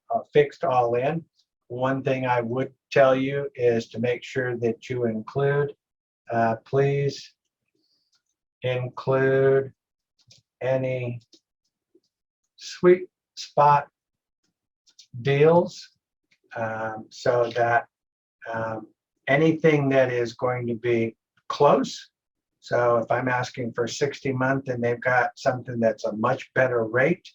in. One thing I would tell you is to make sure that you include, please include any sweet spot deals, so that anything that is going to be close. So if I'm asking for 60 month and they've got something that's a much better rate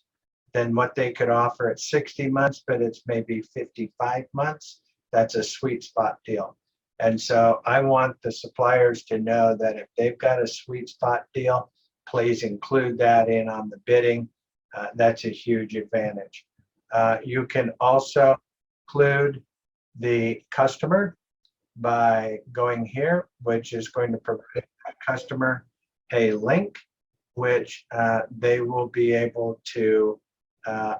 than what they could offer at 60 months, but it's maybe 55 months, that's a sweet spot deal. And so I want the suppliers to know that if they've got a sweet spot deal, please include that in on the bidding. That's a huge advantage. You can also include the customer by going here, which is going to provide a customer a link, which they will be able to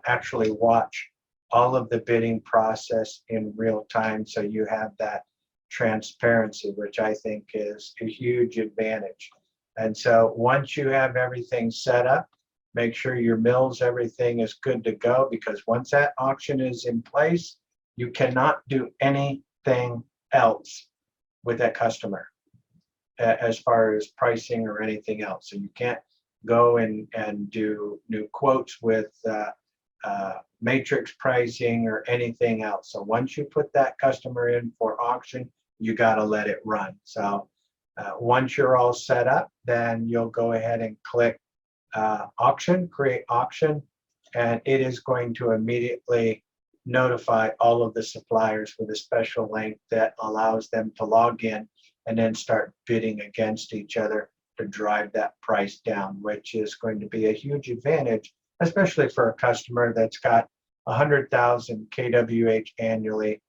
actually watch all of the bidding process in real time. So you have that transparency, which I think is a huge advantage. And so once you have everything set up, make sure your mills, everything is good to go, because once that auction is in place, you cannot do anything else with that customer as far as pricing or anything else. So you can't go and do new quotes with matrix pricing or anything else. So once you put that customer in for auction, you got to let it run. So once you're all set up, then you'll go ahead and click auction, create auction, and it is going to immediately notify all of the suppliers with a special link that allows them to log in and then start bidding against each other to drive that price down, which is going to be a huge advantage, especially for a customer that's got 100,000 kWh annually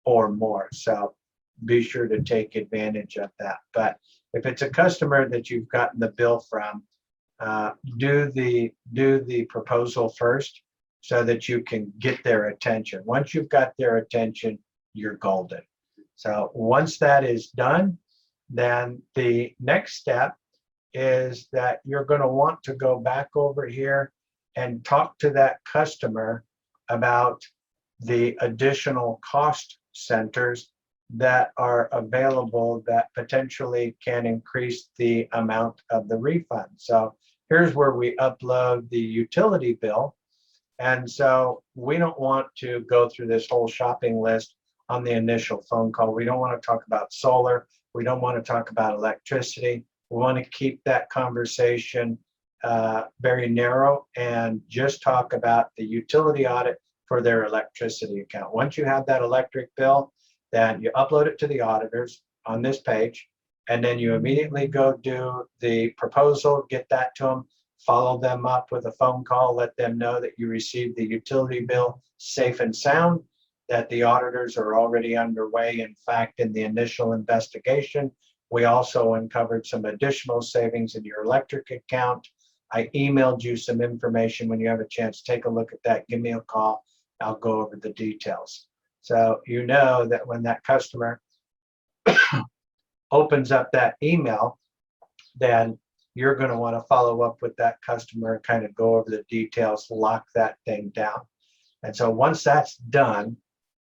or more. So be sure to take advantage of that. But if it's a customer that you've gotten the bill from, do the proposal first so that you can get their attention. Once you've got their attention, you're golden. So once that is done, then the next step is that you're going to want to go back over here and talk to that customer about the additional cost centers that are available that potentially can increase the amount of the refund. So here's where we upload the utility bill. And so we don't want to go through this whole shopping list on the initial phone call. We don't want to talk about solar. We don't want to talk about electricity. We want to keep that conversation very narrow and just talk about the utility audit for their electricity account. Once you have that electric bill, then you upload it to the auditors on this page, and then you immediately go do the proposal, get that to them, follow them up with a phone call, let them know that you received the utility bill safe and sound, that the auditors are already underway. In fact, in the initial investigation, we also uncovered some additional savings in your electric account. I emailed you some information. When you have a chance, take a look at that. Give me a call. I'll go over the details. So you know that when that customer opens up that email, then you're going to want to follow up with that customer and kind of go over the details, lock that thing down. And so once that's done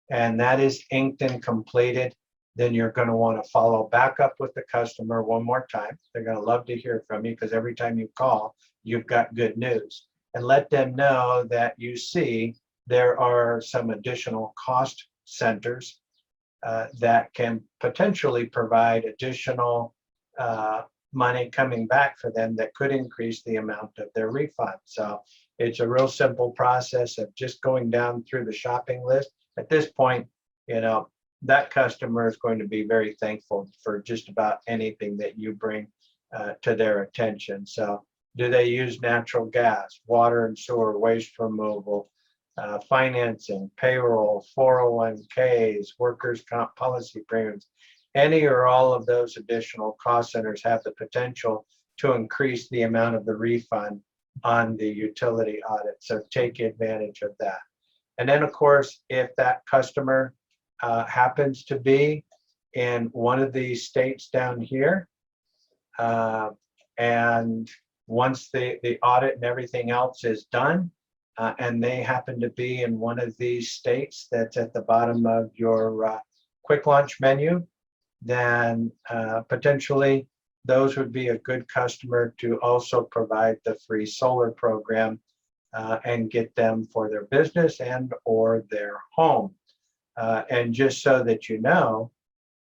and that is inked and completed, then you're going to want to follow back up with the customer one more time. They're going to love to hear from you because every time you call, you've got good news. And let them know that you see there are some additional cost centers that can potentially provide additional money coming back for them that could increase the amount of their refund. So it's a real simple process of just going down through the shopping list. At this point, you know, that customer is going to be very thankful for just about anything that you bring to their attention. So do they use natural gas, water and sewer, waste removal, financing, payroll, 401ks, workers' comp policy premiums? Any or all of those additional cost centers have the potential to increase the amount of the refund on the utility audit. So take advantage of that. And then, of course, if that customer happens to be in one of these states down here, and once the audit and everything else is done, and they happen to be in one of these states that's at the bottom of your quick launch menu, then potentially those would be a good customer to also provide the free solar program and get them for their business and or their home. And just so that you know,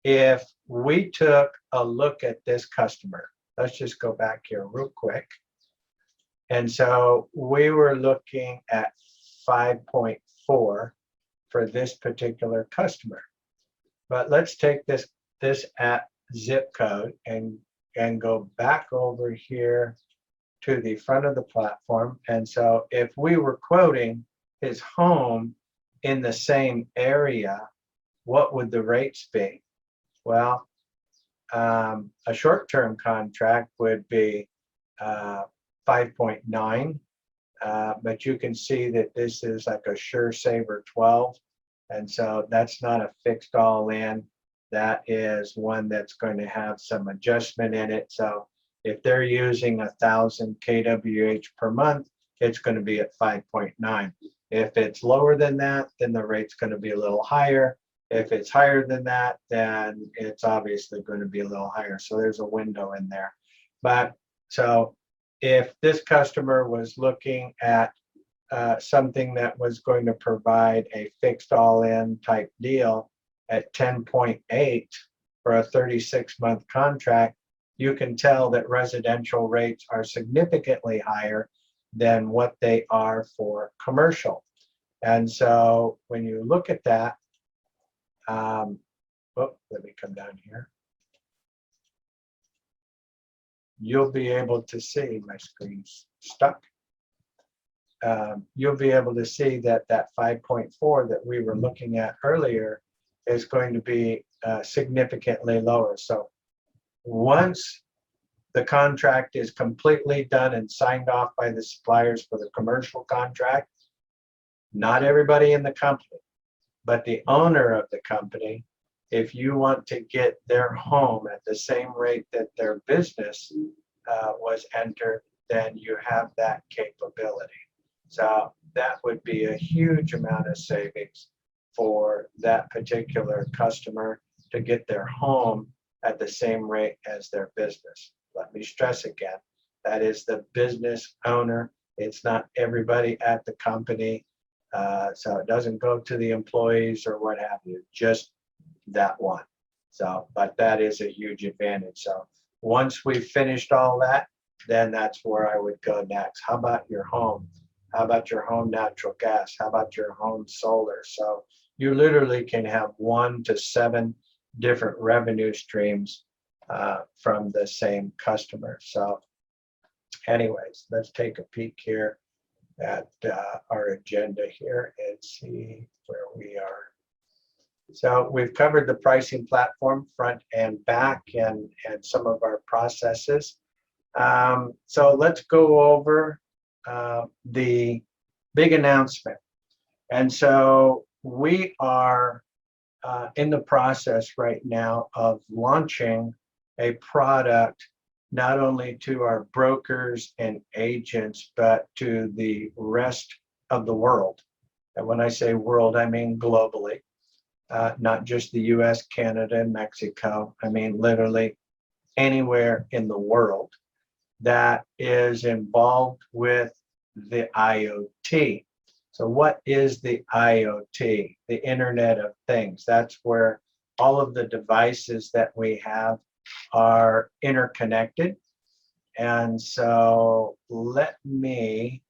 if we took a look at this customer, let's just go back here real quick. And so we were looking at 5.4 for this particular customer. But let's take this at zip code and go back over here to the front of the platform. And so if we were quoting his home in the same area, what would the rates be? Well, a short-term contract would be 5.9, but you can see that this is like a Sure Saver 12, and so that's not a fixed all-in. That is one that's going to have some adjustment in it. So if they're using 1,000 kWh per month, it's going to be at 5.9. If it's lower than that, then the rate's going to be a little higher. If it's higher than that, then it's obviously going to be a little higher. So there's a window in there. But so if this customer was looking at something that was going to provide a fixed all-in type deal at 10.8 for a 36-month contract, you can tell that residential rates are significantly higher than what they are for commercial. And so when you look at that, let me come down here. You'll be able to see, my screen's stuck. You'll be able to see that that 5.4 that we were looking at earlier is going to be significantly lower. So once the contract is completely done and signed off by the suppliers for the commercial contract, not everybody in the company, but the owner of the company if you want to get their home at the same rate that their business was entered, then you have that capability. So that would be a huge amount of savings for that particular customer to get their home at the same rate as their business. Let me stress again, that is the business owner. It's not everybody at the company. So it doesn't go to the employees or what have you, just that one. So, but that is a huge advantage. So once we've finished all that, then that's where I would go next. How about your home? How about your home natural gas? How about your home solar? So you literally can have 1 to 7 different revenue streams from the same customer. So anyways, let's take a peek here at our agenda here and see where we are. So we've covered the pricing platform front and back and some of our processes. So let's go over the big announcement. And so we are in the process right now of launching a product not only to our brokers and agents, but to the rest of the world. And when I say world, I mean globally, not just the US, Canada, and Mexico. I mean literally anywhere in the world that is involved with the IoT. So what is the IoT? The Internet of Things. That's where all of the devices that we have are interconnected. And so let me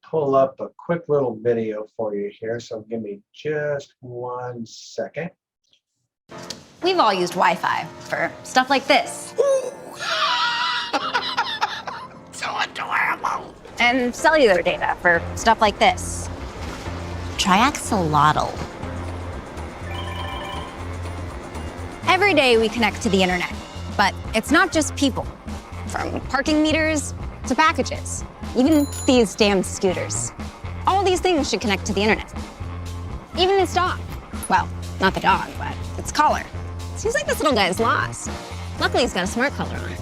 pull up a quick little video for you here. So give me just 1 second. We've all used Wi-Fi for stuff like this. So adorable. And cellular data for stuff like this. Triaxolotl. Every day we connect to the internet, but it's not just people. From parking meters to packages, even these damn scooters. All these things should connect to the internet. Even this dog. Well, not the dog, but its collar. Seems like this little guy's lost. Luckily, he's got a smart collar on.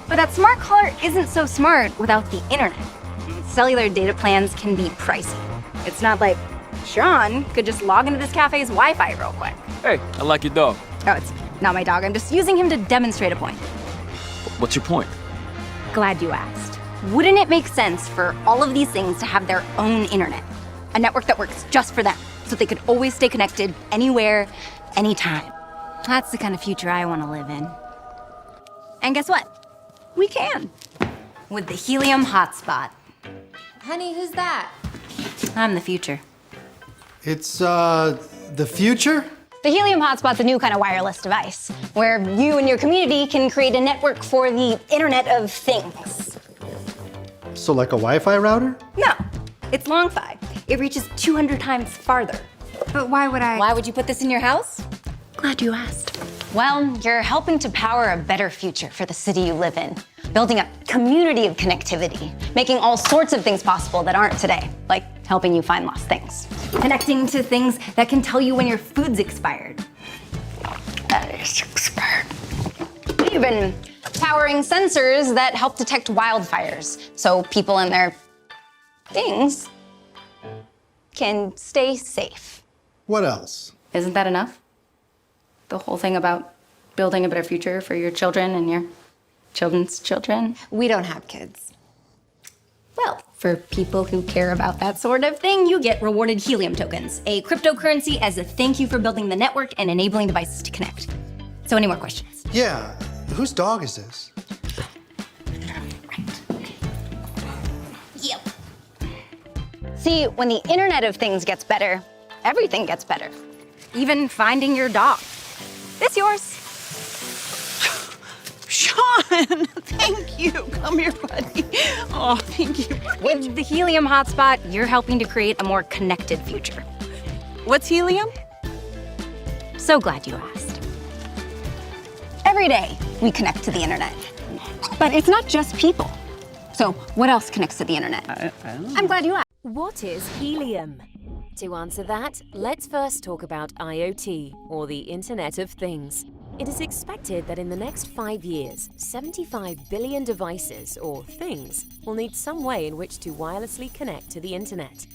But that smart collar isn't so smart without the internet. Cellular data plans can be pricey. It's not like Sean could just log into this cafe's Wi-Fi real quick. Hey, I like your dog. Oh, it's not my dog. I'm just using him to demonstrate a point. What's your point? Glad you asked. Wouldn't it make sense for all of these things to have their own internet? A network that works just for them, so they could always stay connected anywhere, anytime. That's the kind of future I want to live in. And guess what? We can. With the Helium hotspot. Honey, who's that? I'm the future. It's, the future? The Helium hotspot's a new kind of wireless device, where you and your community can create a network for the Internet of Things. So like a Wi-Fi router? No, it's long-fi. It reaches 200 times farther. But why would I? Why would you put this in your house? Glad you asked. Well, you're helping to power a better future for the city you live in, building a community of connectivity, making all sorts of things possible that aren't today, like helping you find lost things, connecting to things that can tell you when your food's expired. That is expired. Even powering sensors that help detect wildfires, so people and their things can stay safe. What else? Isn't that enough? The whole thing about building a better future for your children and your children's children? We don't have kids. Well, for people who care about that sort of thing, you get rewarded helium tokens, a cryptocurrency as a thank you for building the network and enabling devices to connect. So any more questions? Yeah, whose dog is this? Yep. See, when the Internet of Things gets better, everything gets better. Even finding your dog. This yours. Sean, thank you. Come here, buddy. Oh, thank you. With the Helium hotspot, you're helping to create a more connected future. What's helium? So glad you asked. Every day, we connect to the internet. But it's not just people. So what else connects to the internet? I'm glad you asked. What is helium? To answer that, let's first talk about IoT, or the Internet of Things. It is expected that in the next 5 years, 75 billion devices, or things, will need some way in which to wirelessly connect to the Internet.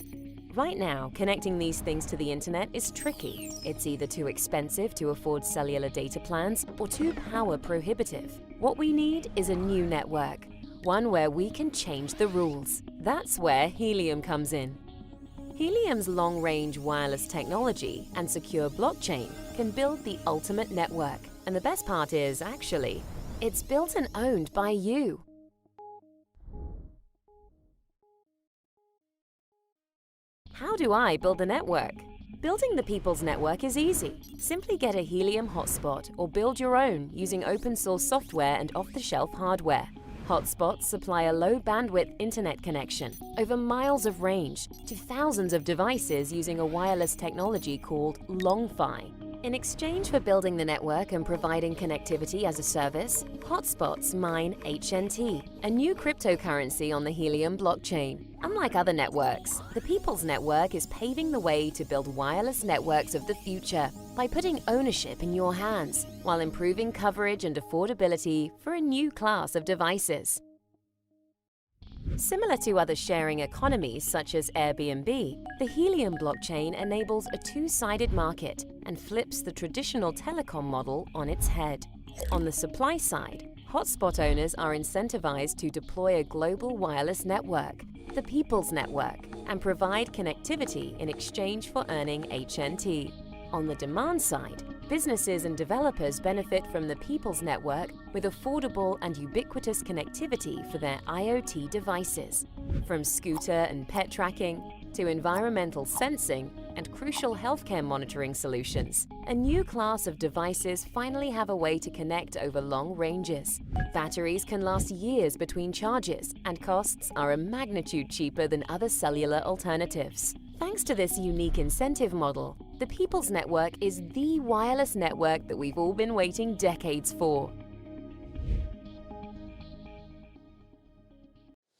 Right now, connecting these things to the Internet is tricky. It's either too expensive to afford cellular data plans or too power prohibitive. What we need is a new network, one where we can change the rules. That's where Helium comes in. Helium's long-range wireless technology and secure blockchain can build the ultimate network. And the best part is, actually, it's built and owned by you. How do I build a network? Building the People's Network is easy. Simply get a Helium hotspot or build your own using open-source software and off-the-shelf hardware. Hotspots supply a low-bandwidth internet connection over miles of range to thousands of devices using a wireless technology called Long-Fi. In exchange for building the network and providing connectivity as a service, hotspots mine HNT, a new cryptocurrency on the Helium blockchain. Unlike other networks, the People's Network is paving the way to build wireless networks of the future by putting ownership in your hands, while improving coverage and affordability for a new class of devices. Similar to other sharing economies such as Airbnb, the Helium blockchain enables a two-sided market and flips the traditional telecom model on its head. On the supply side, hotspot owners are incentivized to deploy a global wireless network, the People's Network, and provide connectivity in exchange for earning HNT. On the demand side, businesses and developers benefit from the People's Network with affordable and ubiquitous connectivity for their IoT devices. From scooter and pet tracking to environmental sensing and crucial healthcare monitoring solutions, a new class of devices finally have a way to connect over long ranges. Batteries can last years between charges, and costs are a magnitude cheaper than other cellular alternatives. Thanks to this unique incentive model, the People's Network is the wireless network that we've all been waiting decades for.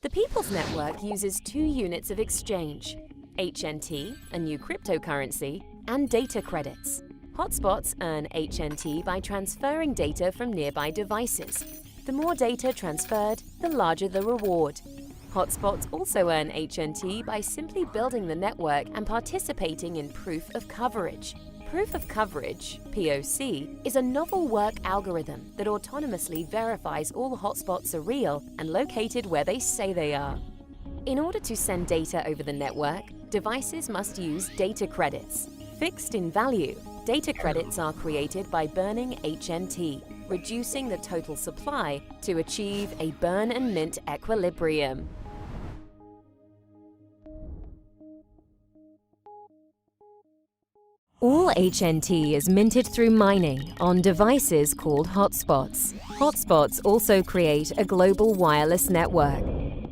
The People's Network uses two units of exchange: HNT, a new cryptocurrency, and data credits. Hotspots earn HNT by transferring data from nearby devices. The more data transferred, the larger the reward. Hotspots also earn HNT by simply building the network and participating in proof of coverage. Proof of coverage, POC, is a novel work algorithm that autonomously verifies all hotspots are real and located where they say they are. In order to send data over the network, devices must use data credits. Fixed in value, data credits are created by burning HNT, reducing the total supply to achieve a burn and mint equilibrium. All HNT is minted through mining on devices called hotspots. Hotspots also create a global wireless network.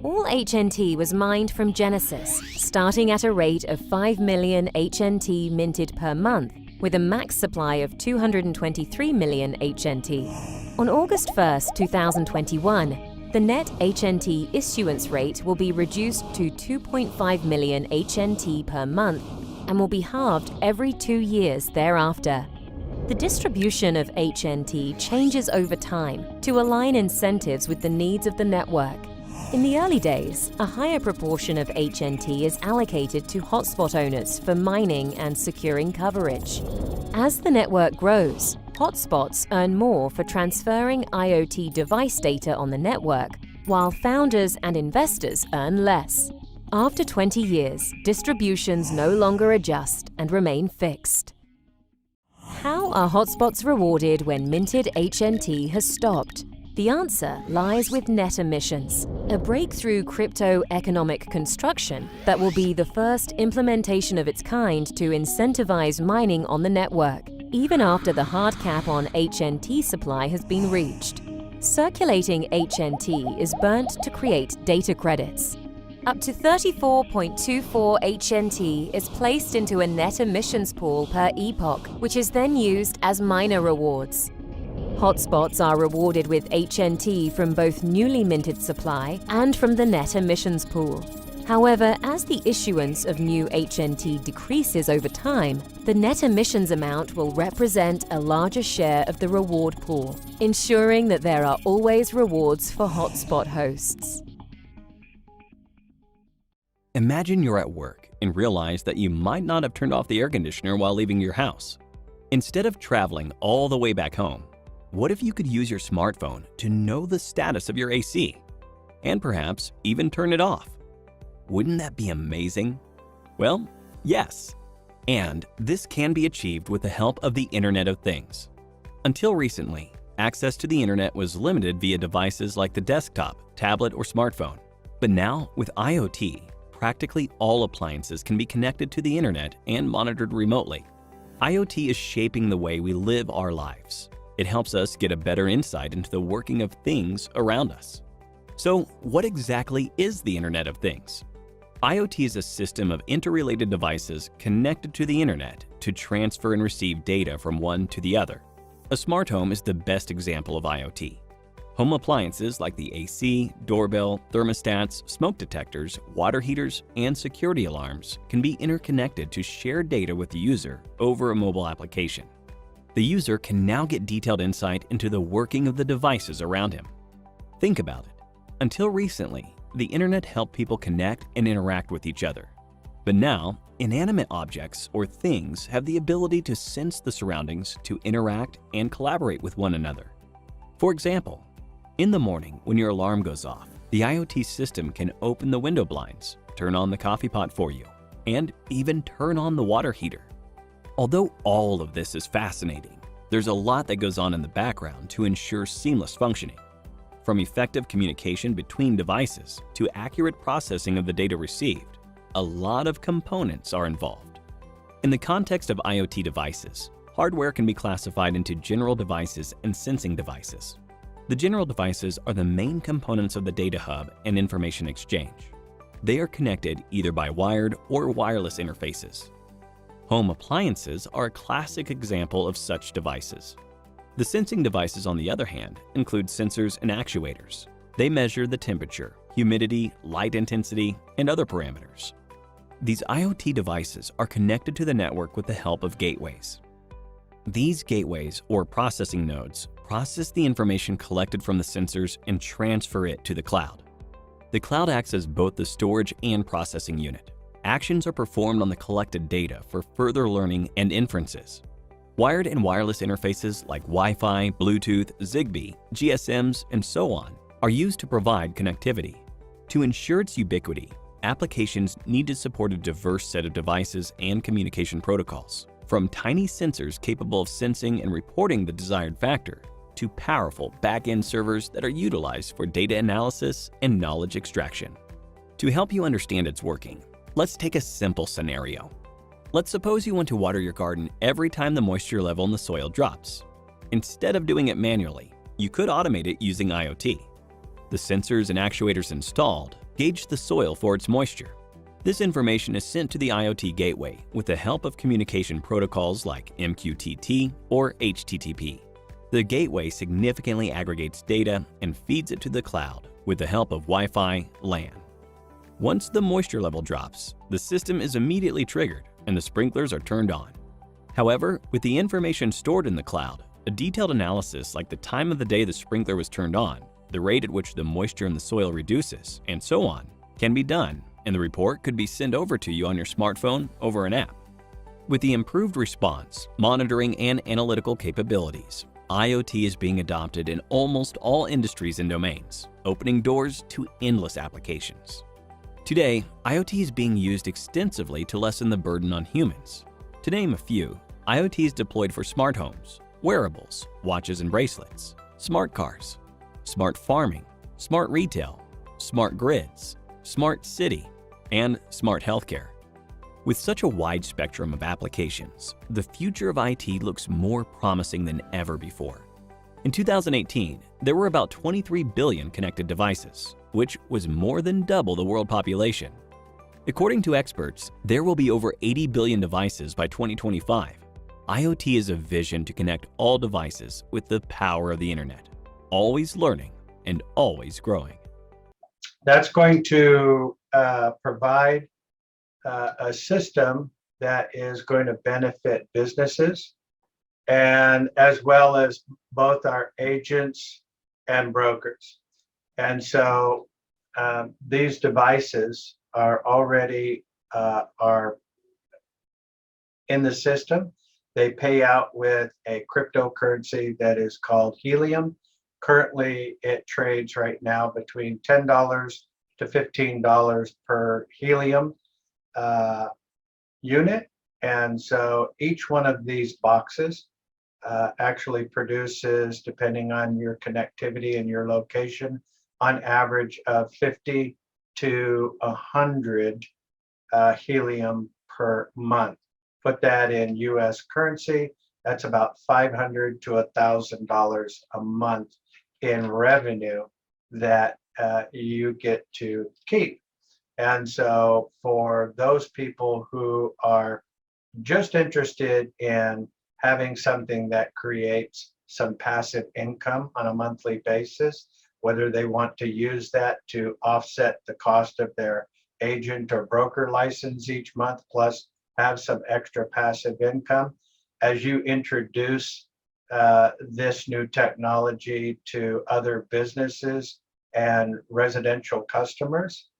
All HNT was mined from Genesis, starting at a rate of 5 million HNT minted per month, with a max supply of 223 million HNT. On August 1, 2021, the net HNT issuance rate will be reduced to 2.5 million HNT per month and will be halved every 2 years thereafter. The distribution of HNT changes over time to align incentives with the needs of the network. In the early days, a higher proportion of HNT is allocated to hotspot owners for mining and securing coverage. As the network grows, hotspots earn more for transferring IoT device data on the network, while founders and investors earn less. After 20 years, distributions no longer adjust and remain fixed. How are hotspots rewarded when minted HNT has stopped? The answer lies with net emissions, a breakthrough crypto-economic construction that will be the first implementation of its kind to incentivize mining on the network, even after the hard cap on HNT supply has been reached. Circulating HNT is burnt to create data credits. Up to 34.24 HNT is placed into a net emissions pool per epoch, which is then used as miner rewards. Hotspots are rewarded with HNT from both newly minted supply and from the net emissions pool. However, as the issuance of new HNT decreases over time, the net emissions amount will represent a larger share of the reward pool, ensuring that there are always rewards for hotspot hosts. Imagine you're at work and realize that you might not have turned off the air conditioner while leaving your house. Instead of traveling all the way back home, what if you could use your smartphone to know the status of your AC and perhaps even turn it off? Wouldn't that be amazing? Well, yes. And this can be achieved with the help of the Internet of Things. Until recently, access to the internet was limited via devices like the desktop, tablet, or smartphone. But now, with IoT, practically all appliances can be connected to the internet and monitored remotely. IoT is shaping the way we live our lives. It helps us get a better insight into the working of things around us. So, what exactly is the Internet of Things? IoT is a system of interrelated devices connected to the internet to transfer and receive data from one to the other. A smart home is the best example of IoT. Home appliances like the AC, doorbell, thermostats, smoke detectors, water heaters, and security alarms can be interconnected to share data with the user over a mobile application. The user can now get detailed insight into the working of the devices around him. Think about it. Until recently, the internet helped people connect and interact with each other. But now, inanimate objects or things have the ability to sense the surroundings, to interact and collaborate with one another. For example, in the morning when your alarm goes off, the IoT system can open the window blinds, turn on the coffee pot for you, and even turn on the water heater. Although all of this is fascinating, there's a lot that goes on in the background to ensure seamless functioning. From effective communication between devices to accurate processing of the data received, a lot of components are involved. In the context of IoT devices, hardware can be classified into general devices and sensing devices. The general devices are the main components of the data hub and information exchange. They are connected either by wired or wireless interfaces. Home appliances are a classic example of such devices. The sensing devices, on the other hand, include sensors and actuators. They measure the temperature, humidity, light intensity, and other parameters. These IoT devices are connected to the network with the help of gateways. These gateways, or processing nodes, process the information collected from the sensors and transfer it to the cloud. The cloud acts as both the storage and processing unit. Actions are performed on the collected data for further learning and inferences. Wired and wireless interfaces like Wi-Fi, Bluetooth, Zigbee, GSMs, and so on are used to provide connectivity. To ensure its ubiquity, applications need to support a diverse set of devices and communication protocols, from tiny sensors capable of sensing and reporting the desired factor to powerful back-end servers that are utilized for data analysis and knowledge extraction. To help you understand its working, let's take a simple scenario. Let's suppose you want to water your garden every time the moisture level in the soil drops. Instead of doing it manually, you could automate it using IoT. The sensors and actuators installed gauge the soil for its moisture. This information is sent to the IoT gateway with the help of communication protocols like MQTT or HTTP. The gateway significantly aggregates data and feeds it to the cloud with the help of Wi-Fi LAN. Once the moisture level drops, the system is immediately triggered and the sprinklers are turned on. However, with the information stored in the cloud, a detailed analysis like the time of the day the sprinkler was turned on, the rate at which the moisture in the soil reduces, and so on, can be done, and the report could be sent over to you on your smartphone over an app. With the improved response, monitoring, and analytical capabilities, IoT is being adopted in almost all industries and domains, opening doors to endless applications. Today, IoT is being used extensively to lessen the burden on humans. To name a few, IoT is deployed for smart homes, wearables, watches and bracelets, smart cars, smart farming, smart retail, smart grids, smart city, and smart healthcare. With such a wide spectrum of applications, the future of IT looks more promising than ever before. In 2018, there were about 23 billion connected devices, which was more than double the world population. According to experts, there will be over 80 billion devices by 2025. IoT is a vision to connect all devices with the power of the internet, always learning and always growing. That's going to provide a system that is going to benefit businesses and as well as both our agents and brokers. And so these devices are already are in the system. They pay out with a cryptocurrency that is called Helium. Currently, it trades right now between $10 to $15 per Helium unit. And so each one of these boxes actually produces, depending on your connectivity and your location, on average of 50 to 100 helium per month. Put that in US currency, that's about $500 to $1,000 a month in revenue that you get to keep. And so for those people who are just interested in having something that creates some passive income on a monthly basis, whether they want to use that to offset the cost of their agent or broker license each month, plus have some extra passive income. As you introduce this new technology to other businesses and residential customers,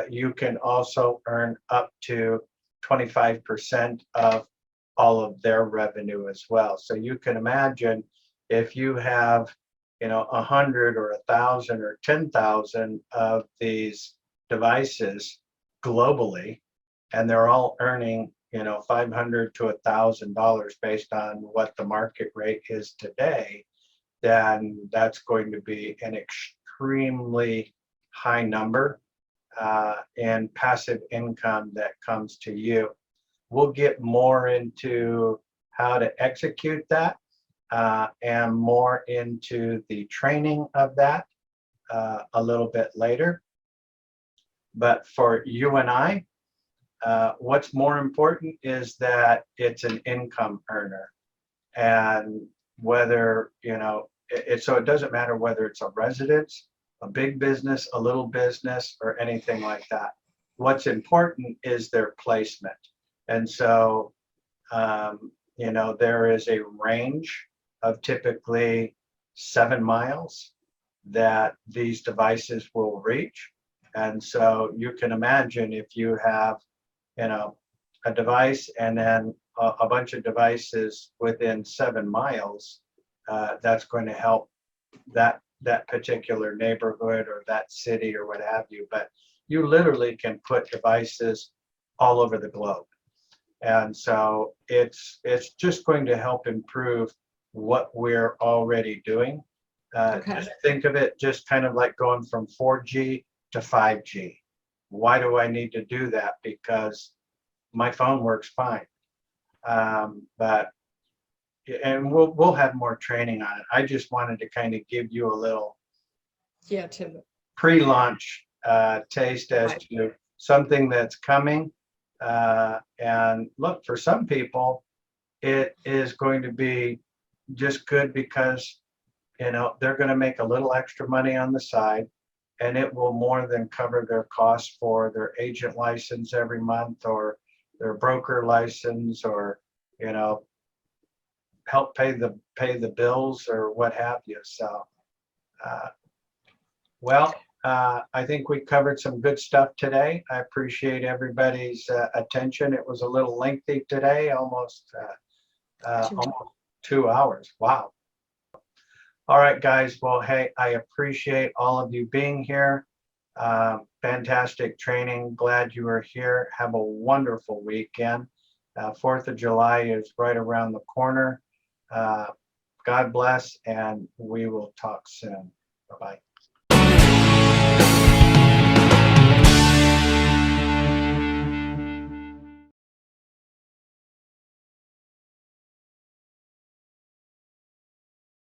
you can also earn up to 25% of all of their revenue as well. So you can imagine if you have, 100 or 1,000 or 10,000 of these devices globally, and they're all earning, $500 to $1,000 based on what the market rate is today, then that's going to be an extremely high number and passive income that comes to you. We'll get more into how to execute that and more into the training of that a little bit later. But for you and I, what's more important is that it's an income earner. And whether, so it doesn't matter whether it's a residence, a big business, a little business, or anything like that. What's important is their placement. And so, there is a range of typically 7 miles that these devices will reach. And so you can imagine if you have, a device and then a bunch of devices within 7 miles, that's going to help that particular neighborhood or that city or what have you. But you literally can put devices all over the globe. And so it's just going to help improve what we're already doing. Just think of it just kind of like going from 4G to 5G. Why do I need to do that? Because my phone works fine. But we'll have more training on it. I just wanted to kind of give you a little pre-launch taste as to something that's coming. And look, for some people, it is going to be just good because, they're going to make a little extra money on the side, and it will more than cover their costs for their agent license every month or their broker license or, help pay the bills or what have you. So, I think we covered some good stuff today. I appreciate everybody's attention. It was a little lengthy today, almost 2 hours. Wow. All right, guys. Well, hey, I appreciate all of you being here. Fantastic training. Glad you are here. Have a wonderful weekend. 4th of July is right around the corner. God bless, and we will talk soon. Bye-bye.